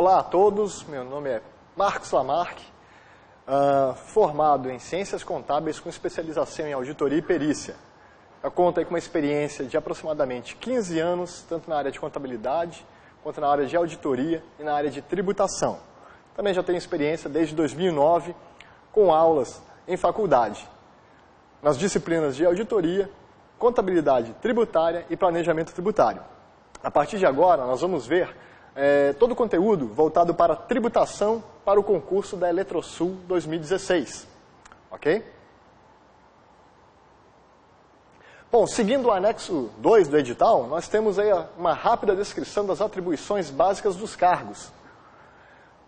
Olá a todos, meu nome é Marcos Lamarck, formado em Ciências Contábeis com especialização em Auditoria e Perícia. Eu conto aí com uma experiência de aproximadamente 15 anos, tanto na área de contabilidade, quanto na área de auditoria e na área de tributação. Também já tenho experiência desde 2009 com aulas em faculdade, nas disciplinas de auditoria, contabilidade tributária e planejamento tributário. A partir de agora, nós vamos ver todo o conteúdo voltado para tributação para o concurso da Eletrosul 2016. Ok? Bom, seguindo o anexo 2 do edital, nós temos aí uma rápida descrição das atribuições básicas dos cargos.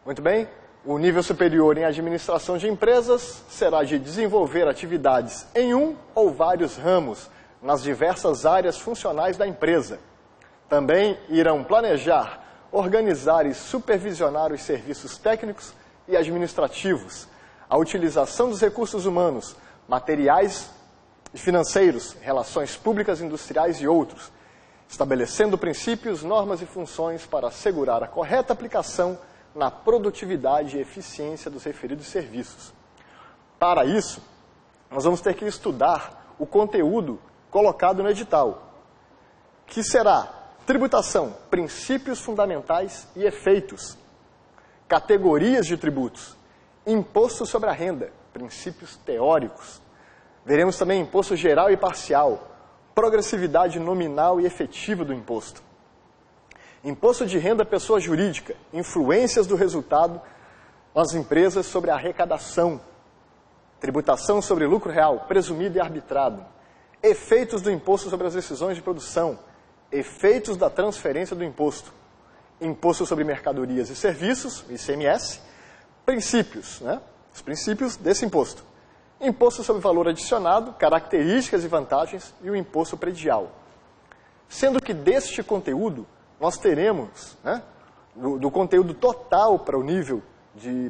Muito bem, o nível superior em administração de empresas será de desenvolver atividades em um ou vários ramos nas diversas áreas funcionais da empresa. Também irão planejar, organizar e supervisionar os serviços técnicos e administrativos, a utilização dos recursos humanos, materiais e financeiros, relações públicas, industriais e outros, estabelecendo princípios, normas e funções para assegurar a correta aplicação na produtividade e eficiência dos referidos serviços. Para isso, nós vamos ter que estudar o conteúdo colocado no edital, que será tributação, princípios fundamentais e efeitos, categorias de tributos, imposto sobre a renda, princípios teóricos. Veremos também imposto geral e parcial, progressividade nominal e efetiva do imposto. Imposto de renda pessoa jurídica, influências do resultado nas empresas sobre a arrecadação, tributação sobre lucro real, presumido e arbitrado, efeitos do imposto sobre as decisões de produção, efeitos da transferência do imposto, imposto sobre mercadorias e serviços, ICMS, princípios, os princípios desse imposto. Imposto sobre valor adicionado, características e vantagens e o imposto predial. Sendo que deste conteúdo, nós teremos, do conteúdo total para o nível,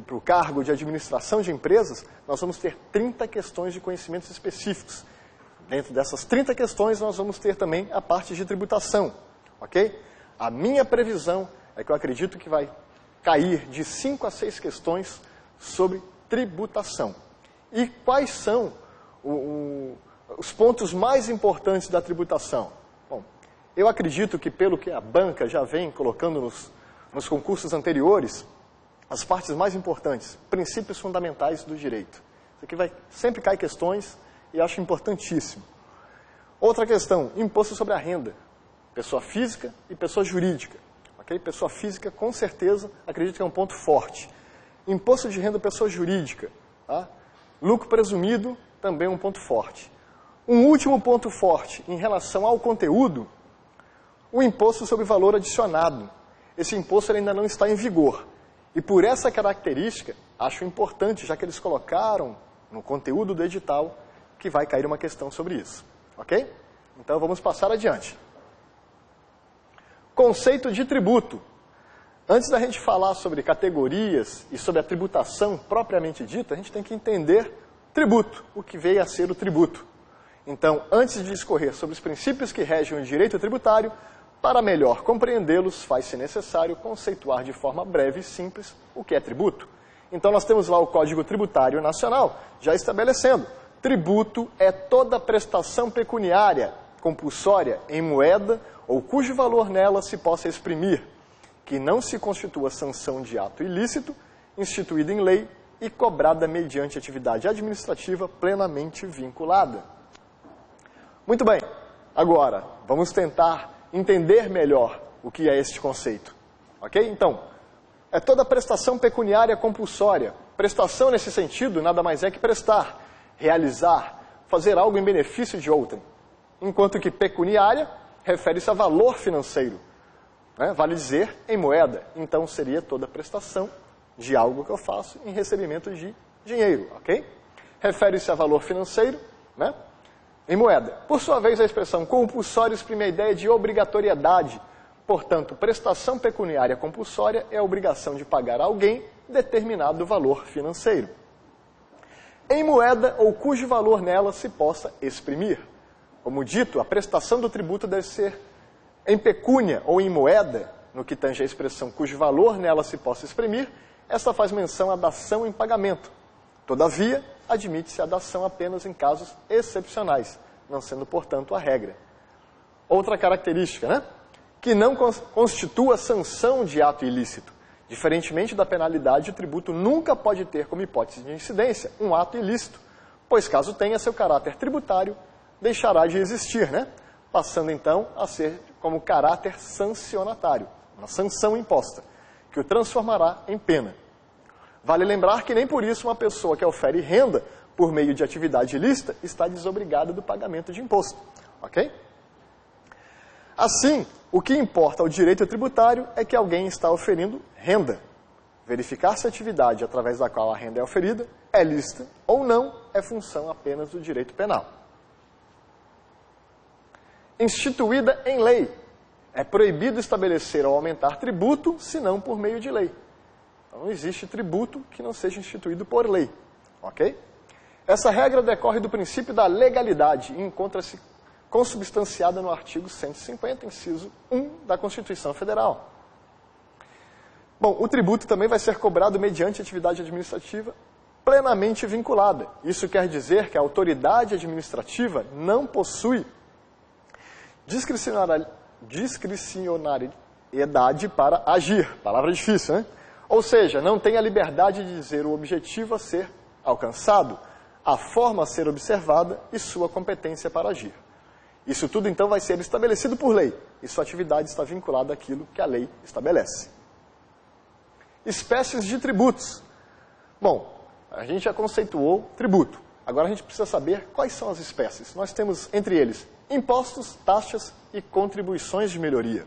para o cargo de administração de empresas, nós vamos ter 30 questões de conhecimentos específicos. Dentro dessas 30 questões, nós vamos ter também a parte de tributação, ok? A minha previsão é que eu acredito que vai cair de 5 a 6 questões sobre tributação. E quais são os pontos mais importantes da tributação? Bom, eu acredito que pelo que a banca já vem colocando nos concursos anteriores, as partes mais importantes, princípios fundamentais do direito. Isso aqui sempre cai questões e acho importantíssimo. Outra questão, imposto sobre a renda, pessoa física e pessoa jurídica. Okay? Pessoa física, com certeza, acredito que é um ponto forte. Imposto de renda pessoa jurídica, tá? Lucro presumido, também um ponto forte. Um último ponto forte em relação ao conteúdo, o imposto sobre valor adicionado. Esse imposto ainda não está em vigor. E por essa característica, acho importante, já que eles colocaram no conteúdo do edital, que vai cair uma questão sobre isso. Ok? Então vamos passar adiante. Conceito de tributo. Antes da gente falar sobre categorias e sobre a tributação propriamente dita, a gente tem que entender tributo, o que veio a ser o tributo. Então, antes de discorrer sobre os princípios que regem o direito tributário, para melhor compreendê-los, faz-se necessário conceituar de forma breve e simples o que é tributo. Então, nós temos lá o Código Tributário Nacional, já estabelecendo: tributo é toda prestação pecuniária, compulsória, em moeda ou cujo valor nela se possa exprimir, que não se constitua sanção de ato ilícito, instituída em lei e cobrada mediante atividade administrativa plenamente vinculada. Muito bem, agora vamos tentar entender melhor o que é este conceito. Ok? Então, é toda prestação pecuniária compulsória. Prestação nesse sentido nada mais é que prestar, realizar, fazer algo em benefício de outrem. Enquanto que pecuniária refere-se a valor financeiro. Vale dizer, em moeda. Então, seria toda prestação de algo que eu faço em recebimento de dinheiro, ok? Refere-se a valor financeiro, em moeda. Por sua vez, a expressão compulsório exprime a ideia de obrigatoriedade. Portanto, prestação pecuniária compulsória é a obrigação de pagar a alguém determinado valor financeiro, em moeda ou cujo valor nela se possa exprimir. Como dito, a prestação do tributo deve ser em pecúnia ou em moeda, no que tange a expressão cujo valor nela se possa exprimir, esta faz menção à dação em pagamento. Todavia, admite-se a dação apenas em casos excepcionais, não sendo, portanto, a regra. Outra característica, né? Que não constitua sanção de ato ilícito. Diferentemente da penalidade, o tributo nunca pode ter como hipótese de incidência um ato ilícito, pois caso tenha seu caráter tributário, deixará de existir, né? Passando então a ser como caráter sancionatário, uma sanção imposta, que o transformará em pena. Vale lembrar que nem por isso uma pessoa que ofere renda por meio de atividade ilícita está desobrigada do pagamento de imposto, ok? Assim, o que importa ao direito tributário é que alguém está oferindo renda. Verificar se a atividade através da qual a renda é oferida é lícita ou não é função apenas do direito penal. Instituída em lei. É proibido estabelecer ou aumentar tributo, senão por meio de lei. Então, não existe tributo que não seja instituído por lei. Ok? Essa regra decorre do princípio da legalidade e encontra-se consubstanciada no artigo 150, inciso 1 da Constituição Federal. Bom, o tributo também vai ser cobrado mediante atividade administrativa plenamente vinculada. Isso quer dizer que a autoridade administrativa não possui discricionariedade para agir. Palavra difícil, né? Ou seja, não tem a liberdade de dizer o objetivo a ser alcançado, a forma a ser observada e sua competência para agir. Isso tudo, então, vai ser estabelecido por lei, e sua atividade está vinculada àquilo que a lei estabelece. Espécies de tributos. Bom, a gente já conceituou tributo. Agora a gente precisa saber quais são as espécies. Nós temos, entre eles, impostos, taxas e contribuições de melhoria.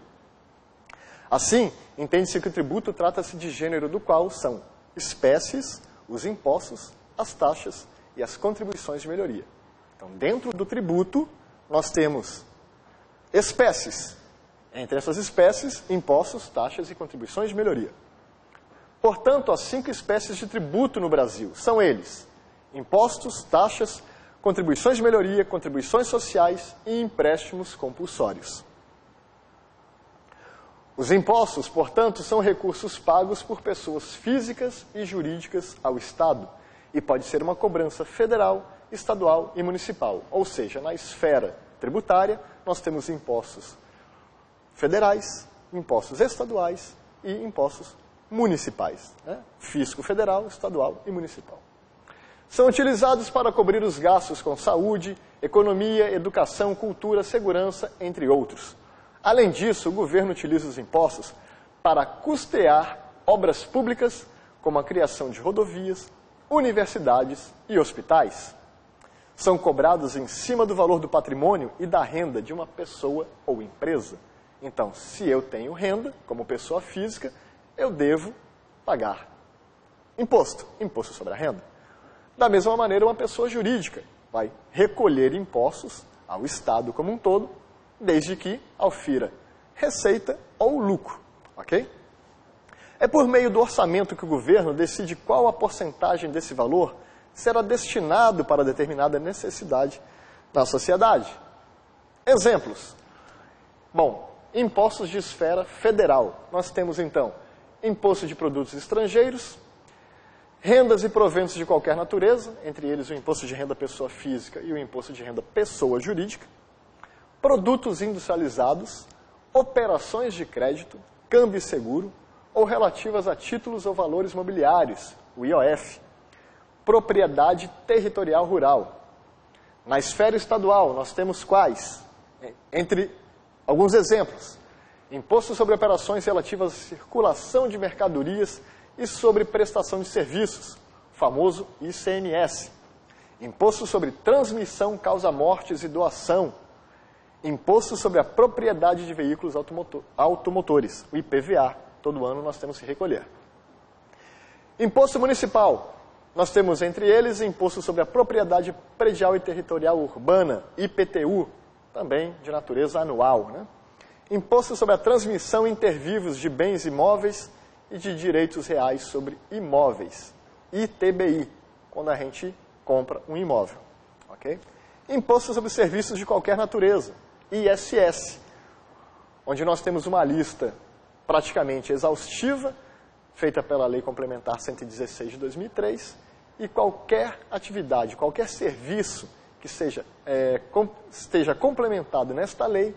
Assim, entende-se que o tributo trata-se de gênero do qual são espécies, os impostos, as taxas e as contribuições de melhoria. Então, dentro do tributo, nós temos espécies. Entre essas espécies, impostos, taxas e contribuições de melhoria. Portanto, as 5 espécies de tributo no Brasil são eles: impostos, taxas, contribuições de melhoria, contribuições sociais e empréstimos compulsórios. Os impostos, portanto, são recursos pagos por pessoas físicas e jurídicas ao Estado e pode ser uma cobrança federal, estadual e municipal. Ou seja, na esfera tributária, nós temos impostos federais, impostos estaduais e impostos municipais, né? Fisco federal, estadual e municipal. São utilizados para cobrir os gastos com saúde, economia, educação, cultura, segurança, entre outros. Além disso, o governo utiliza os impostos para custear obras públicas, como a criação de rodovias, universidades e hospitais. São cobrados em cima do valor do patrimônio e da renda de uma pessoa ou empresa. Então, se eu tenho renda, como pessoa física, eu devo pagar imposto sobre a renda. Da mesma maneira, uma pessoa jurídica vai recolher impostos ao Estado como um todo, desde que aufira receita ou lucro, ok? É por meio do orçamento que o governo decide qual a porcentagem desse valor será destinado para determinada necessidade na sociedade. Exemplos. Bom, impostos de esfera federal. Nós temos, então, imposto de produtos estrangeiros, rendas e proventos de qualquer natureza, entre eles o imposto de renda pessoa física e o imposto de renda pessoa jurídica, produtos industrializados, operações de crédito, câmbio e seguro, ou relativas a títulos ou valores mobiliários, o IOF, propriedade territorial rural. Na esfera estadual, nós temos quais? Entre alguns exemplos: imposto sobre operações relativas à circulação de mercadorias e sobre prestação de serviços, famoso ICMS. Imposto sobre transmissão, causa-mortes e doação. Imposto sobre a propriedade de veículos automotores, o IPVA. Todo ano nós temos que recolher. Imposto municipal. Nós temos entre eles imposto sobre a propriedade predial e territorial urbana, IPTU, também de natureza anual, né? Imposto sobre a transmissão intervivos de bens imóveis e de direitos reais sobre imóveis, ITBI, quando a gente compra um imóvel, ok? Imposto sobre serviços de qualquer natureza, ISS, onde nós temos uma lista praticamente exaustiva, feita pela Lei Complementar 116 de 2003, e qualquer atividade, qualquer serviço que esteja complementado nesta lei,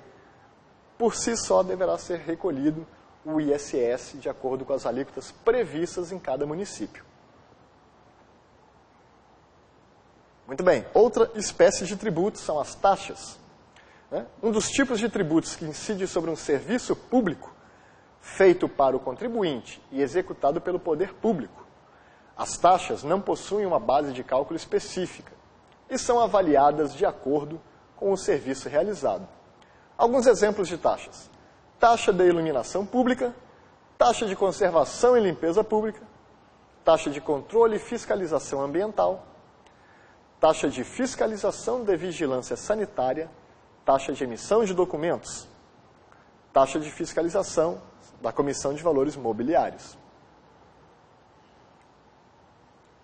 por si só deverá ser recolhido o ISS de acordo com as alíquotas previstas em cada município. Muito bem, outra espécie de tributos são as taxas. Um dos tipos de tributos que incide sobre um serviço público feito para o contribuinte e executado pelo poder público. As taxas não possuem uma base de cálculo específica e são avaliadas de acordo com o serviço realizado. Alguns exemplos de taxas: taxa de iluminação pública, taxa de conservação e limpeza pública, taxa de controle e fiscalização ambiental, taxa de fiscalização de vigilância sanitária, taxa de emissão de documentos, taxa de fiscalização da Comissão de Valores Mobiliários.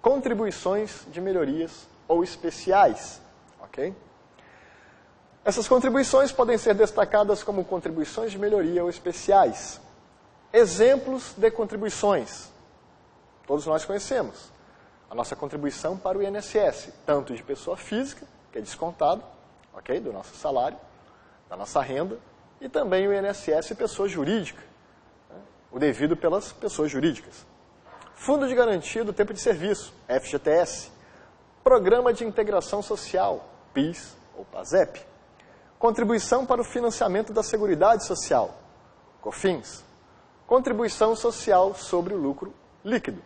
Contribuições de melhorias ou especiais, ok? Essas contribuições podem ser destacadas como contribuições de melhoria ou especiais. Exemplos de contribuições. Todos nós conhecemos. A nossa contribuição para o INSS, tanto de pessoa física, que é descontado, ok, do nosso salário, da nossa renda, e também o INSS pessoa jurídica, o devido pelas pessoas jurídicas. Fundo de Garantia do Tempo de Serviço, FGTS. Programa de Integração Social, PIS ou PASEP. Contribuição para o Financiamento da Seguridade Social, COFINS. Contribuição Social sobre o Lucro Líquido.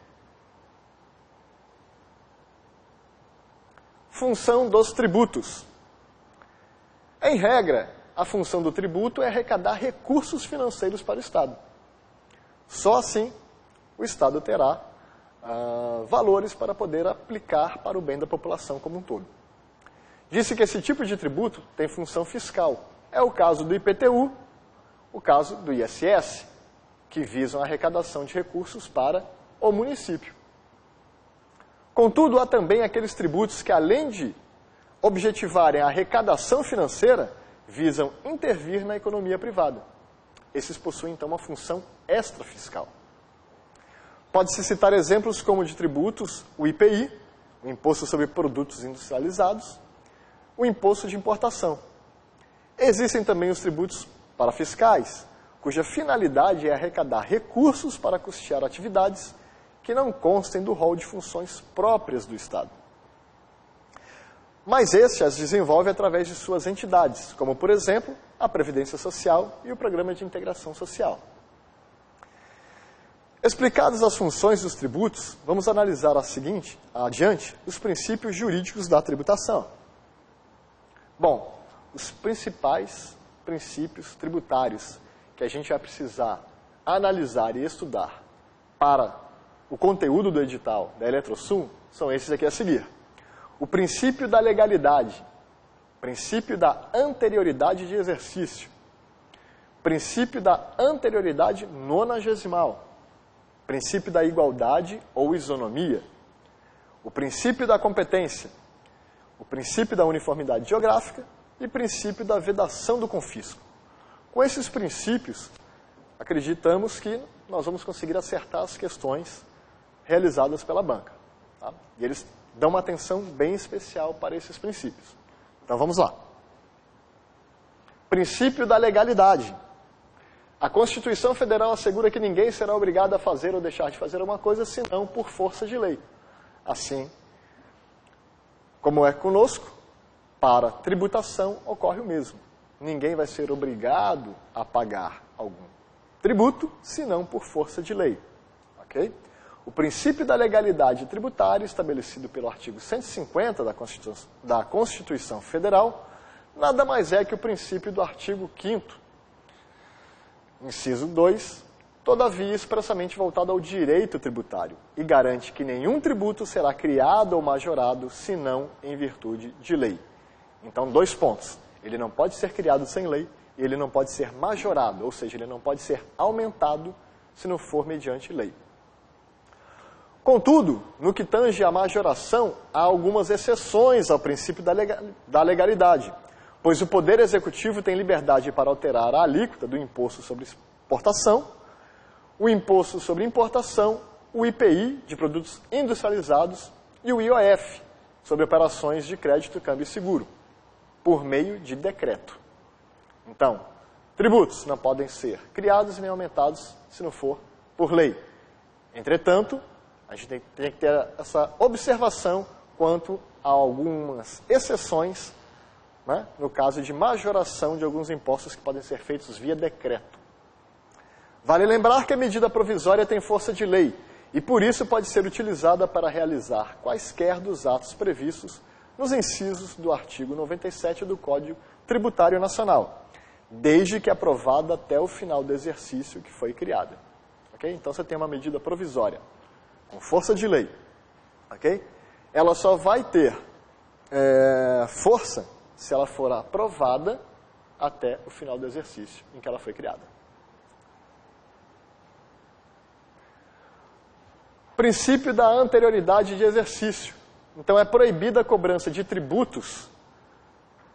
Função dos tributos. Em regra, a função do tributo é arrecadar recursos financeiros para o Estado. Só assim o Estado terá valores para poder aplicar para o bem da população como um todo. Disse que esse tipo de tributo tem função fiscal. É o caso do IPTU, o caso do ISS, que visam a arrecadação de recursos para o município. Contudo, há também aqueles tributos que, além de objetivarem a arrecadação financeira, visam intervir na economia privada. Esses possuem, então, uma função extrafiscal. Pode-se citar exemplos como de tributos, o IPI, o Imposto sobre Produtos Industrializados, o Imposto de Importação. Existem também os tributos parafiscais, cuja finalidade é arrecadar recursos para custear atividades que não constem do rol de funções próprias do Estado. Mas este as desenvolve através de suas entidades, como, por exemplo, a Previdência Social e o Programa de Integração Social. Explicadas as funções dos tributos, vamos analisar adiante os princípios jurídicos da tributação. Bom, os principais princípios tributários que a gente vai precisar analisar e estudar para o conteúdo do edital da Eletrosul são esses aqui a seguir. O princípio da legalidade, princípio da anterioridade de exercício, princípio da anterioridade nonagesimal, princípio da igualdade ou isonomia, o princípio da competência, o princípio da uniformidade geográfica e princípio da vedação do confisco. Com esses princípios, acreditamos que nós vamos conseguir acertar as questões realizadas pela banca. Tá? E eles dão uma atenção bem especial para esses princípios. Então vamos lá. Princípio da legalidade. A Constituição Federal assegura que ninguém será obrigado a fazer ou deixar de fazer uma coisa senão por força de lei. Assim, como é conosco, para tributação ocorre o mesmo. Ninguém vai ser obrigado a pagar algum tributo, senão por força de lei. Ok? O princípio da legalidade tributária, estabelecido pelo artigo 150 da Constituição Federal, nada mais é que o princípio do artigo 5º, inciso 2, todavia expressamente voltado ao direito tributário, e garante que nenhum tributo será criado ou majorado, senão em virtude de lei. Então, 2 pontos. Ele não pode ser criado sem lei, e ele não pode ser majorado, ou seja, ele não pode ser aumentado se não for mediante lei. Contudo, no que tange à majoração, há algumas exceções ao princípio da legalidade, pois o Poder Executivo tem liberdade para alterar a alíquota do imposto sobre exportação, o Imposto sobre Importação, o IPI, de produtos industrializados, e o IOF, sobre operações de crédito, câmbio e seguro, por meio de decreto. Então, tributos não podem ser criados nem aumentados se não for por lei. Entretanto, a gente tem que ter essa observação quanto a algumas exceções, né, no caso de majoração de alguns impostos que podem ser feitos via decreto. Vale lembrar que a medida provisória tem força de lei e, por isso, pode ser utilizada para realizar quaisquer dos atos previstos nos incisos do artigo 97 do Código Tributário Nacional, desde que aprovada até o final do exercício que foi criada. Okay? Então, você tem uma medida provisória com força de lei. Okay? Ela só vai ter força se ela for aprovada até o final do exercício em que ela foi criada. Princípio da anterioridade de exercício. Então, é proibida a cobrança de tributos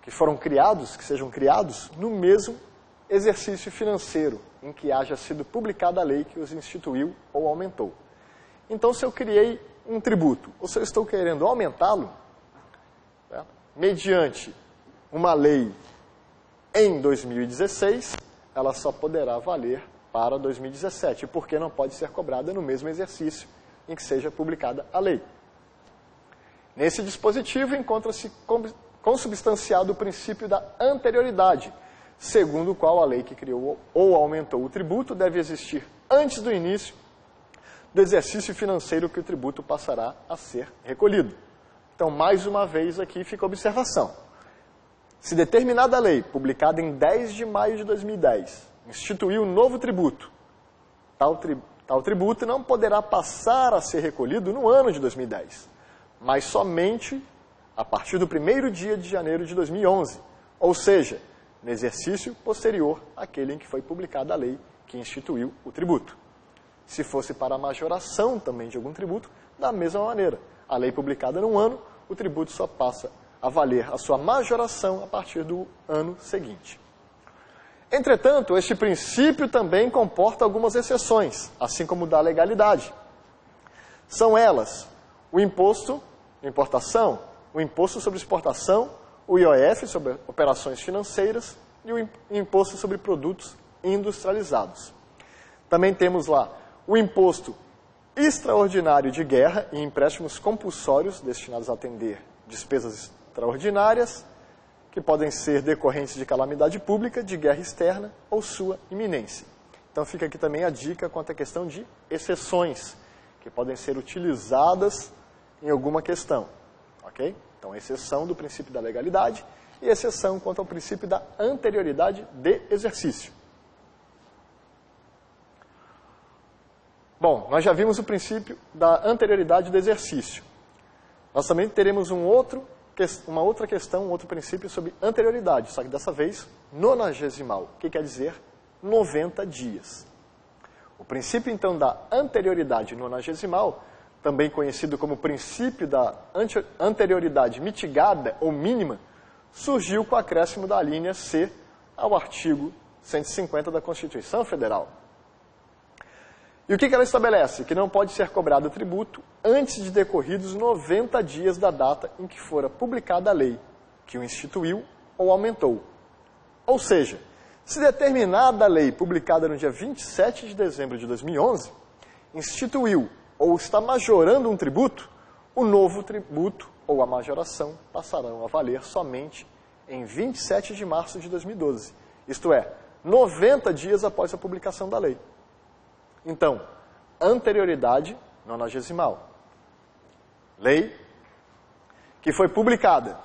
que foram criados, que sejam criados, no mesmo exercício financeiro em que haja sido publicada a lei que os instituiu ou aumentou. Então, se eu criei um tributo, ou se eu estou querendo aumentá-lo, né, mediante uma lei em 2016, ela só poderá valer para 2017, porque não pode ser cobrada no mesmo exercício em que seja publicada a lei. Nesse dispositivo encontra-se consubstanciado o princípio da anterioridade, segundo o qual a lei que criou ou aumentou o tributo deve existir antes do início do exercício financeiro que o tributo passará a ser recolhido. Então, mais uma vez aqui fica a observação. Se determinada lei, publicada em 10 de maio de 2010, instituiu um novo tributo, tal tributo não poderá passar a ser recolhido no ano de 2010, mas somente a partir do 1º dia de janeiro de 2011, ou seja, no exercício posterior àquele em que foi publicada a lei que instituiu o tributo. Se fosse para a majoração também de algum tributo, da mesma maneira. A lei publicada num ano, o tributo só passa a valer a sua majoração a partir do ano seguinte. Entretanto, este princípio também comporta algumas exceções, assim como o da legalidade. São elas o imposto de importação, o imposto sobre exportação, o IOF sobre operações financeiras e o imposto sobre produtos industrializados. Também temos lá o imposto extraordinário de guerra e empréstimos compulsórios destinados a atender despesas extraordinárias, que podem ser decorrentes de calamidade pública, de guerra externa ou sua iminência. Então fica aqui também a dica quanto à questão de exceções, que podem ser utilizadas em alguma questão. Ok? Então, exceção do princípio da legalidade e exceção quanto ao princípio da anterioridade de exercício. Bom, nós já vimos o princípio da anterioridade do exercício. Nós também teremos uma outra questão, um outro princípio sobre anterioridade, só que dessa vez nonagesimal, que quer dizer 90 dias. O princípio, então, da anterioridade nonagesimal, também conhecido como princípio da anterioridade mitigada ou mínima, surgiu com o acréscimo da linha C ao artigo 150 da Constituição Federal. E o que ela estabelece? Que não pode ser cobrado tributo antes de decorridos 90 dias da data em que fora publicada a lei, que o instituiu ou aumentou. Ou seja, se determinada lei publicada no dia 27 de dezembro de 2011 instituiu ou está majorando um tributo, o novo tributo ou a majoração passarão a valer somente em 27 de março de 2012, isto é, 90 dias após a publicação da lei. Então, anterioridade nonagesimal. Lei que foi publicada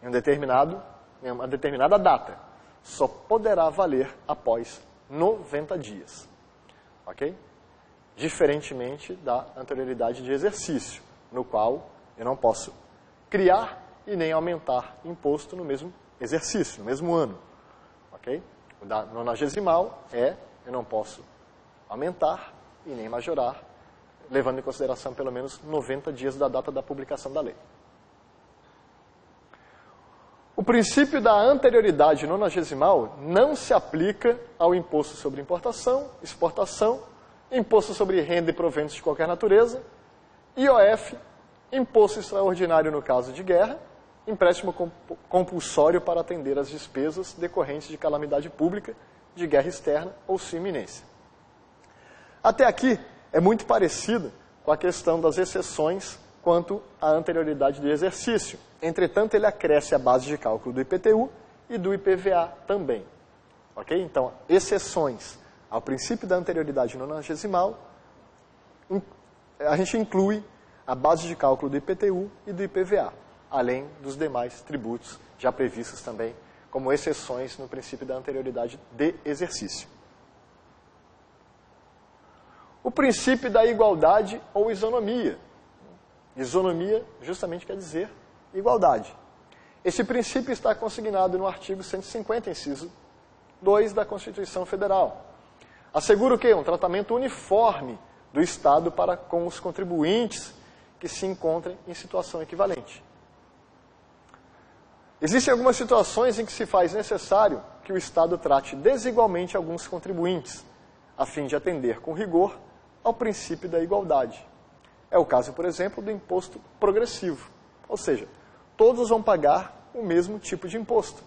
em uma determinada data só poderá valer após 90 dias. Ok? Diferentemente da anterioridade de exercício, no qual eu não posso criar e nem aumentar imposto no mesmo exercício, no mesmo ano. Ok? O da nonagesimal eu não posso aumentar e nem majorar, levando em consideração pelo menos 90 dias da data da publicação da lei. O princípio da anterioridade nonagesimal não se aplica ao imposto sobre importação, exportação imposto sobre renda e proventos de qualquer natureza, IOF, imposto extraordinário no caso de guerra, empréstimo compulsório para atender às despesas decorrentes de calamidade pública, de guerra externa ou sua iminência. Até aqui é muito parecido com a questão das exceções quanto à anterioridade do exercício. Entretanto, ele acresce a base de cálculo do IPTU e do IPVA também. Ok? Então, exceções ao princípio da anterioridade nonagesimal, a gente inclui a base de cálculo do IPTU e do IPVA, além dos demais tributos já previstos também como exceções no princípio da anterioridade de exercício. O princípio da igualdade ou isonomia. Isonomia justamente quer dizer igualdade. Esse princípio está consignado no artigo 150, inciso 2 da Constituição Federal. Assegura o quê? Um tratamento uniforme do Estado para com os contribuintes que se encontrem em situação equivalente. Existem algumas situações em que se faz necessário que o Estado trate desigualmente alguns contribuintes, a fim de atender com rigor ao princípio da igualdade. É o caso, por exemplo, do imposto progressivo, ou seja, todos vão pagar o mesmo tipo de imposto.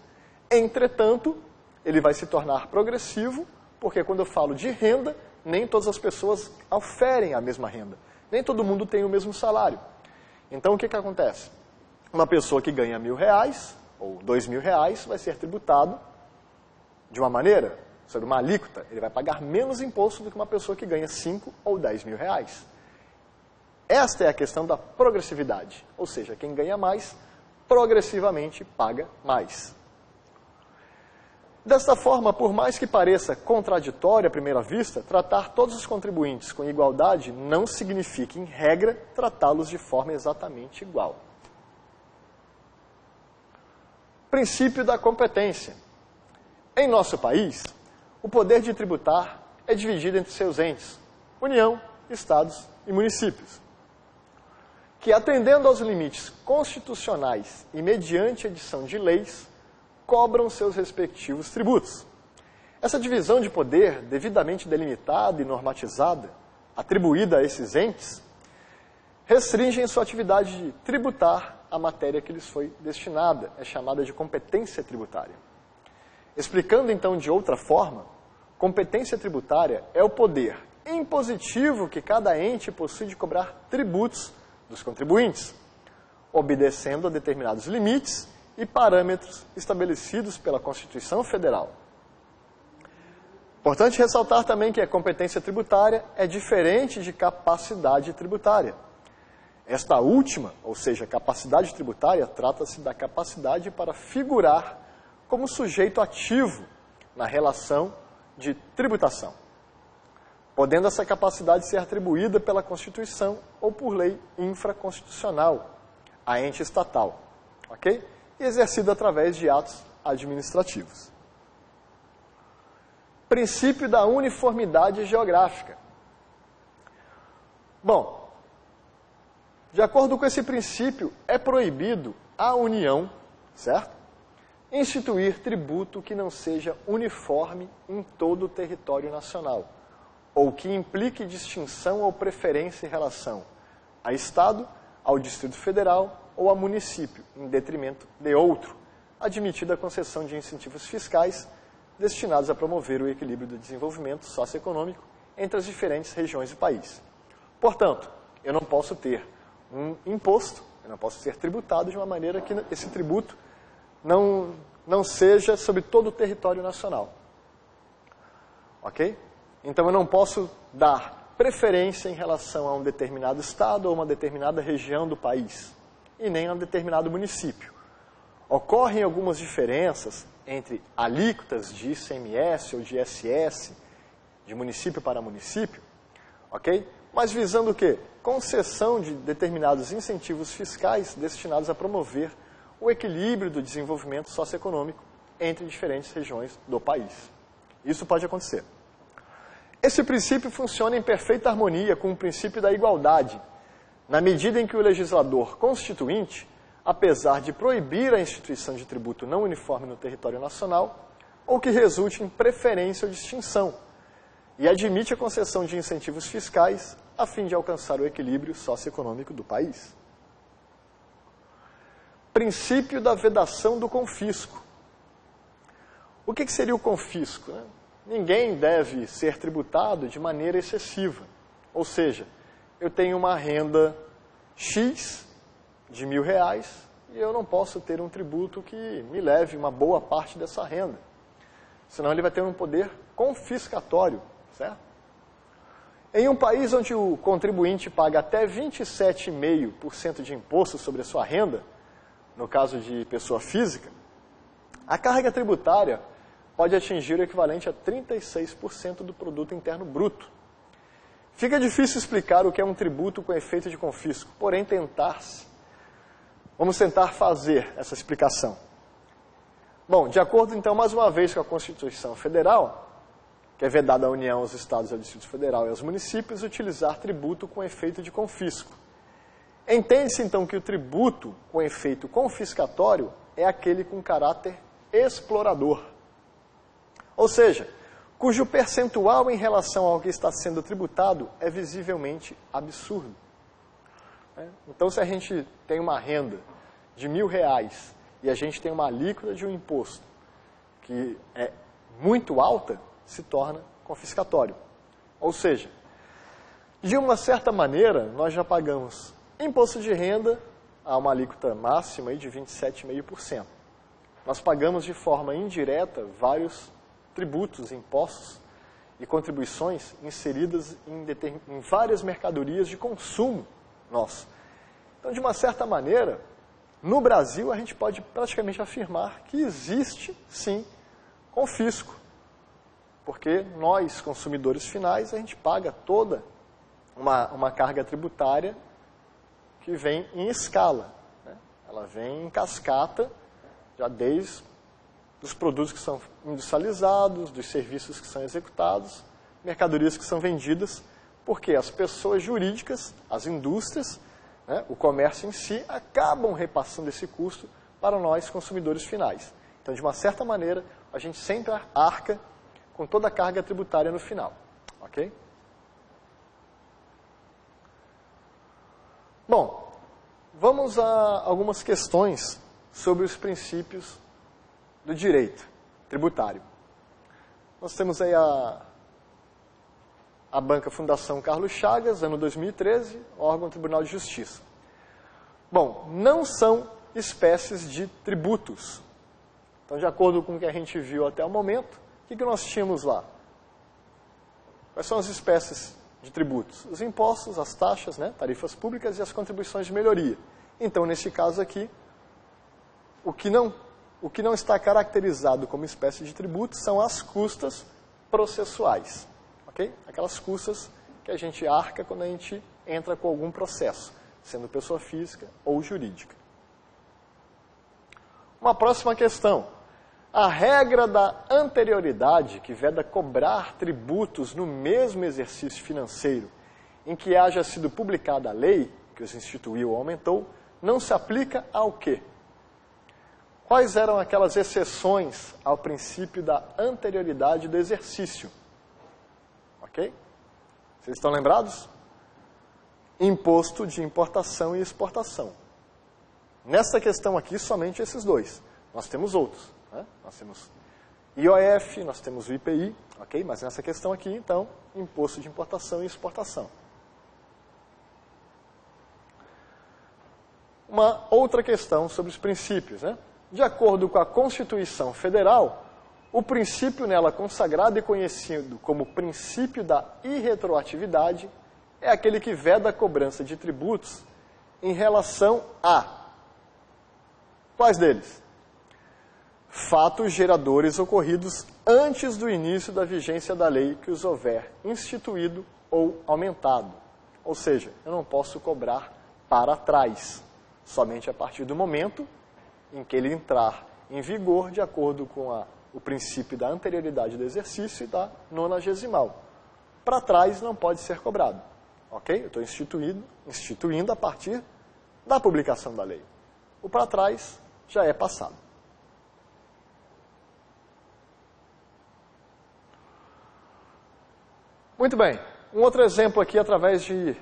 Entretanto, ele vai se tornar progressivo, porque quando eu falo de renda, nem todas as pessoas oferem a mesma renda. Nem todo mundo tem o mesmo salário. Então, o que acontece? Uma pessoa que ganha R$1.000 ou R$2.000 vai ser tributado de uma maneira, sobre uma alíquota. Ele vai pagar menos imposto do que uma pessoa que ganha R$5.000 ou R$10.000. Esta é a questão da progressividade. Ou seja, quem ganha mais, progressivamente paga mais. Desta forma, por mais que pareça contraditório à primeira vista, tratar todos os contribuintes com igualdade não significa, em regra, tratá-los de forma exatamente igual. Princípio da competência. Em nosso país, o poder de tributar é dividido entre seus entes, União, Estados e municípios, que, atendendo aos limites constitucionais e mediante edição de leis, cobram seus respectivos tributos. Essa divisão de poder, devidamente delimitada e normatizada, atribuída a esses entes, restringem sua atividade de tributar a matéria que lhes foi destinada, é chamada de competência tributária. Explicando então de outra forma, competência tributária é o poder impositivo que cada ente possui de cobrar tributos dos contribuintes, obedecendo a determinados limites e parâmetros estabelecidos pela Constituição Federal. Importante ressaltar também que a competência tributária é diferente de capacidade tributária. Esta última, ou seja, capacidade tributária, trata-se da capacidade para figurar como sujeito ativo na relação de tributação, podendo essa capacidade ser atribuída pela Constituição ou por lei infraconstitucional a ente estatal, ok? E exercida através de atos administrativos. Princípio da uniformidade geográfica. Bom, de acordo com esse princípio, é proibido à União, certo? Instituir tributo que não seja uniforme em todo o território nacional, ou que implique distinção ou preferência em relação a Estado, ao Distrito Federal ou a município, em detrimento de outro, admitida a concessão de incentivos fiscais destinados a promover o equilíbrio do desenvolvimento socioeconômico entre as diferentes regiões do país. Portanto, eu não posso ter um imposto, eu não posso ser tributado de uma maneira que esse tributo não seja sobre todo o território nacional. Ok? Então, eu não posso dar preferência em relação a um determinado estado ou uma determinada região do país, e nem a um determinado município. Ocorrem algumas diferenças entre alíquotas de ICMS ou de ISS, de município para município, ok? Mas visando o quê? Concessão de determinados incentivos fiscais destinados a promover o equilíbrio do desenvolvimento socioeconômico entre diferentes regiões do país. Isso pode acontecer. Esse princípio funciona em perfeita harmonia com o princípio da igualdade, na medida em que o legislador constituinte, apesar de proibir a instituição de tributo não uniforme no território nacional, ou que resulte em preferência ou distinção, e admite a concessão de incentivos fiscais a fim de alcançar o equilíbrio socioeconômico do país. Princípio da vedação do confisco. O que seria o confisco? Ninguém deve ser tributado de maneira excessiva. Ou seja, eu tenho uma renda X de R$1.000 e eu não posso ter um tributo que me leve uma boa parte dessa renda. Senão ele vai ter um poder confiscatório, certo? Em um país onde o contribuinte paga até 27,5% de imposto sobre a sua renda, no caso de pessoa física, a carga tributária pode atingir o equivalente a 36% do produto interno bruto. Fica difícil explicar o que é um tributo com efeito de confisco, porém vamos tentar fazer essa explicação. Bom, de acordo então mais uma vez com a Constituição Federal, que é vedada à União, aos Estados, ao Distrito Federal e aos municípios utilizar tributo com efeito de confisco. Entende-se então que o tributo com efeito confiscatório é aquele com caráter explorador. Ou seja, cujo percentual em relação ao que está sendo tributado é visivelmente absurdo. Então, se a gente tem uma renda de R$1.000 e a gente tem uma alíquota de um imposto que é muito alta, se torna confiscatório. Ou seja, de uma certa maneira, nós já pagamos imposto de renda a uma alíquota máxima de 27,5%. Nós pagamos de forma indireta vários tributos, impostos e contribuições inseridas em várias mercadorias de consumo nosso. Então, de uma certa maneira, no Brasil, a gente pode praticamente afirmar que existe, sim, confisco. Porque nós, consumidores finais, a gente paga toda uma carga tributária que vem em escala. Ela vem em cascata, já desde os produtos que são industrializados, dos serviços que são executados, mercadorias que são vendidas, porque as pessoas jurídicas, as indústrias, o comércio em si, acabam repassando esse custo para nós, consumidores finais. Então, de uma certa maneira, a gente sempre arca com toda a carga tributária no final. Ok? Bom, vamos a algumas questões sobre os princípios do direito tributário. Nós temos aí a Banca Fundação Carlos Chagas, ano 2013, órgão Tribunal de Justiça. Bom, não são espécies de tributos. Então, de acordo com o que a gente viu até o momento, o que nós tínhamos lá? Quais são as espécies de tributos? Os impostos, as taxas, tarifas públicas e as contribuições de melhoria. Então, nesse caso aqui, o que não está caracterizado como espécie de tributo são as custas processuais. Okay? Aquelas custas que a gente arca quando a gente entra com algum processo, sendo pessoa física ou jurídica. Uma próxima questão. A regra da anterioridade, que veda cobrar tributos no mesmo exercício financeiro em que haja sido publicada a lei, que os instituiu ou aumentou, não se aplica ao quê? Quais eram aquelas exceções ao princípio da anterioridade do exercício? Ok? Vocês estão lembrados? Imposto de importação e exportação. Nessa questão aqui, somente esses dois. Nós temos outros. Nós temos IOF, nós temos o IPI, ok? Mas nessa questão aqui, então, imposto de importação e exportação. Uma outra questão sobre os princípios, De acordo com a Constituição Federal, o princípio nela consagrado e conhecido como princípio da irretroatividade é aquele que veda a cobrança de tributos em relação a quais deles? Fatos geradores ocorridos antes do início da vigência da lei que os houver instituído ou aumentado. Ou seja, eu não posso cobrar para trás, somente a partir do momento em que ele entrar em vigor de acordo com o princípio da anterioridade do exercício e da 90º. Para trás não pode ser cobrado. Ok? Eu estou instituindo a partir da publicação da lei. O para trás já é passado. Muito bem, um outro exemplo aqui através de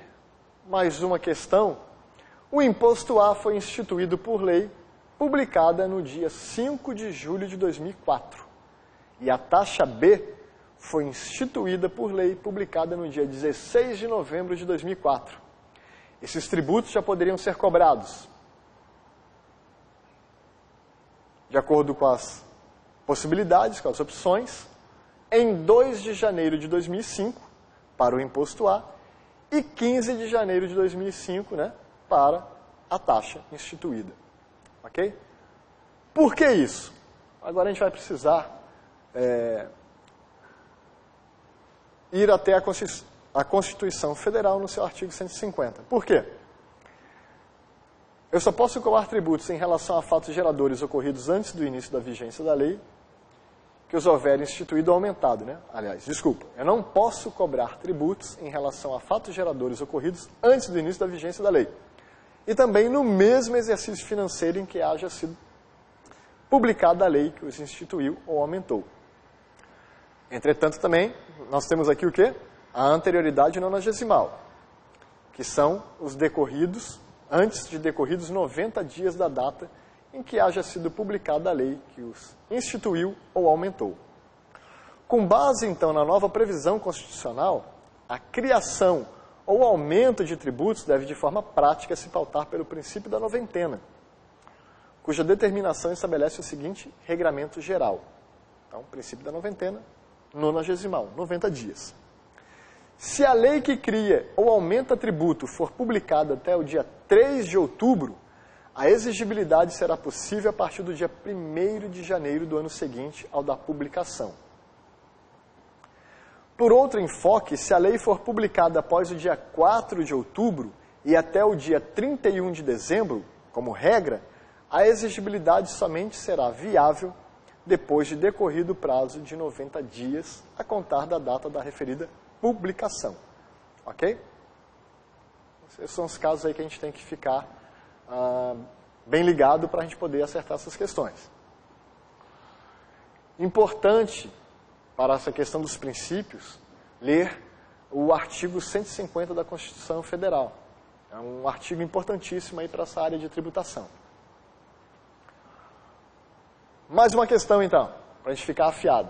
mais uma questão. O imposto A foi instituído por lei, publicada no dia 5 de julho de 2004. E a taxa B foi instituída por lei, publicada no dia 16 de novembro de 2004. Esses tributos já poderiam ser cobrados de acordo com as possibilidades, com as opções, em 2 de janeiro de 2005, para o imposto A, e 15 de janeiro de 2005, né, para a taxa instituída. Ok? Por que isso? Agora a gente vai precisar ir até a Constituição Federal no seu artigo 150. Por quê? Eu só posso cobrar tributos em relação a fatos geradores ocorridos antes do início da vigência da lei, que os houver instituído ou aumentado, né? Aliás, desculpa, eu não posso cobrar tributos em relação a fatos geradores ocorridos antes do início da vigência da lei. E também no mesmo exercício financeiro em que haja sido publicada a lei que os instituiu ou aumentou. Entretanto, também, nós temos aqui o quê? A anterioridade nonagesimal, que são os decorridos, antes de decorridos 90 dias da data em que haja sido publicada a lei que os instituiu ou aumentou. Com base, então, na nova previsão constitucional, a criação ou aumento de tributos deve, de forma prática, se pautar pelo princípio da noventena, cuja determinação estabelece o seguinte regramento geral. Então, princípio da noventena, nonagesimal, 90 dias. Se a lei que cria ou aumenta tributo for publicada até o dia 3 de outubro, a exigibilidade será possível a partir do dia 1º de janeiro do ano seguinte ao da publicação. Por outro enfoque, se a lei for publicada após o dia 4 de outubro e até o dia 31 de dezembro, como regra, a exigibilidade somente será viável depois de decorrido o prazo de 90 dias a contar da data da referida publicação. Ok? Esses são os casos aí que a gente tem que ficar bem ligado para a gente poder acertar essas questões. Importante para essa questão dos princípios, ler o artigo 150 da Constituição Federal. É um artigo importantíssimo aí para essa área de tributação. Mais uma questão, então, para a gente ficar afiado.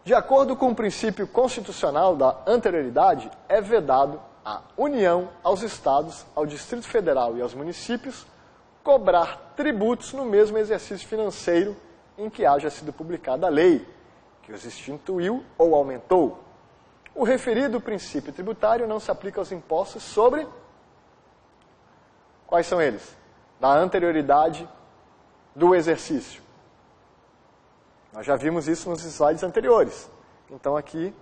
De acordo com o princípio constitucional da anterioridade, é vedado à União, aos Estados, ao Distrito Federal e aos municípios cobrar tributos no mesmo exercício financeiro em que haja sido publicada a lei, que os instituiu ou aumentou. O referido princípio tributário não se aplica aos impostos sobre... Quais são eles? Da anterioridade do exercício. Nós já vimos isso nos slides anteriores. Então aqui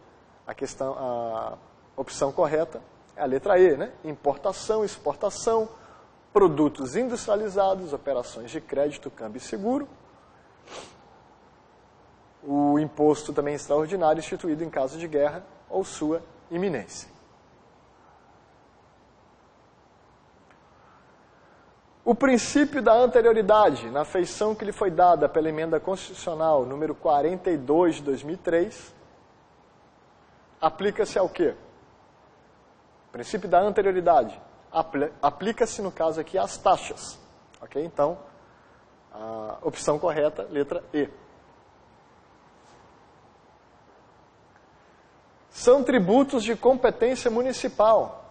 a opção correta é a letra E, né? Importação, exportação, produtos industrializados, operações de crédito, câmbio e seguro. O imposto também extraordinário instituído em caso de guerra ou sua iminência. O princípio da anterioridade, na feição que lhe foi dada pela emenda constitucional número 42 de 2003, aplica-se ao quê? O princípio da anterioridade aplica-se, no caso aqui, às taxas. Ok? Então, a opção correta, letra E. São tributos de competência municipal.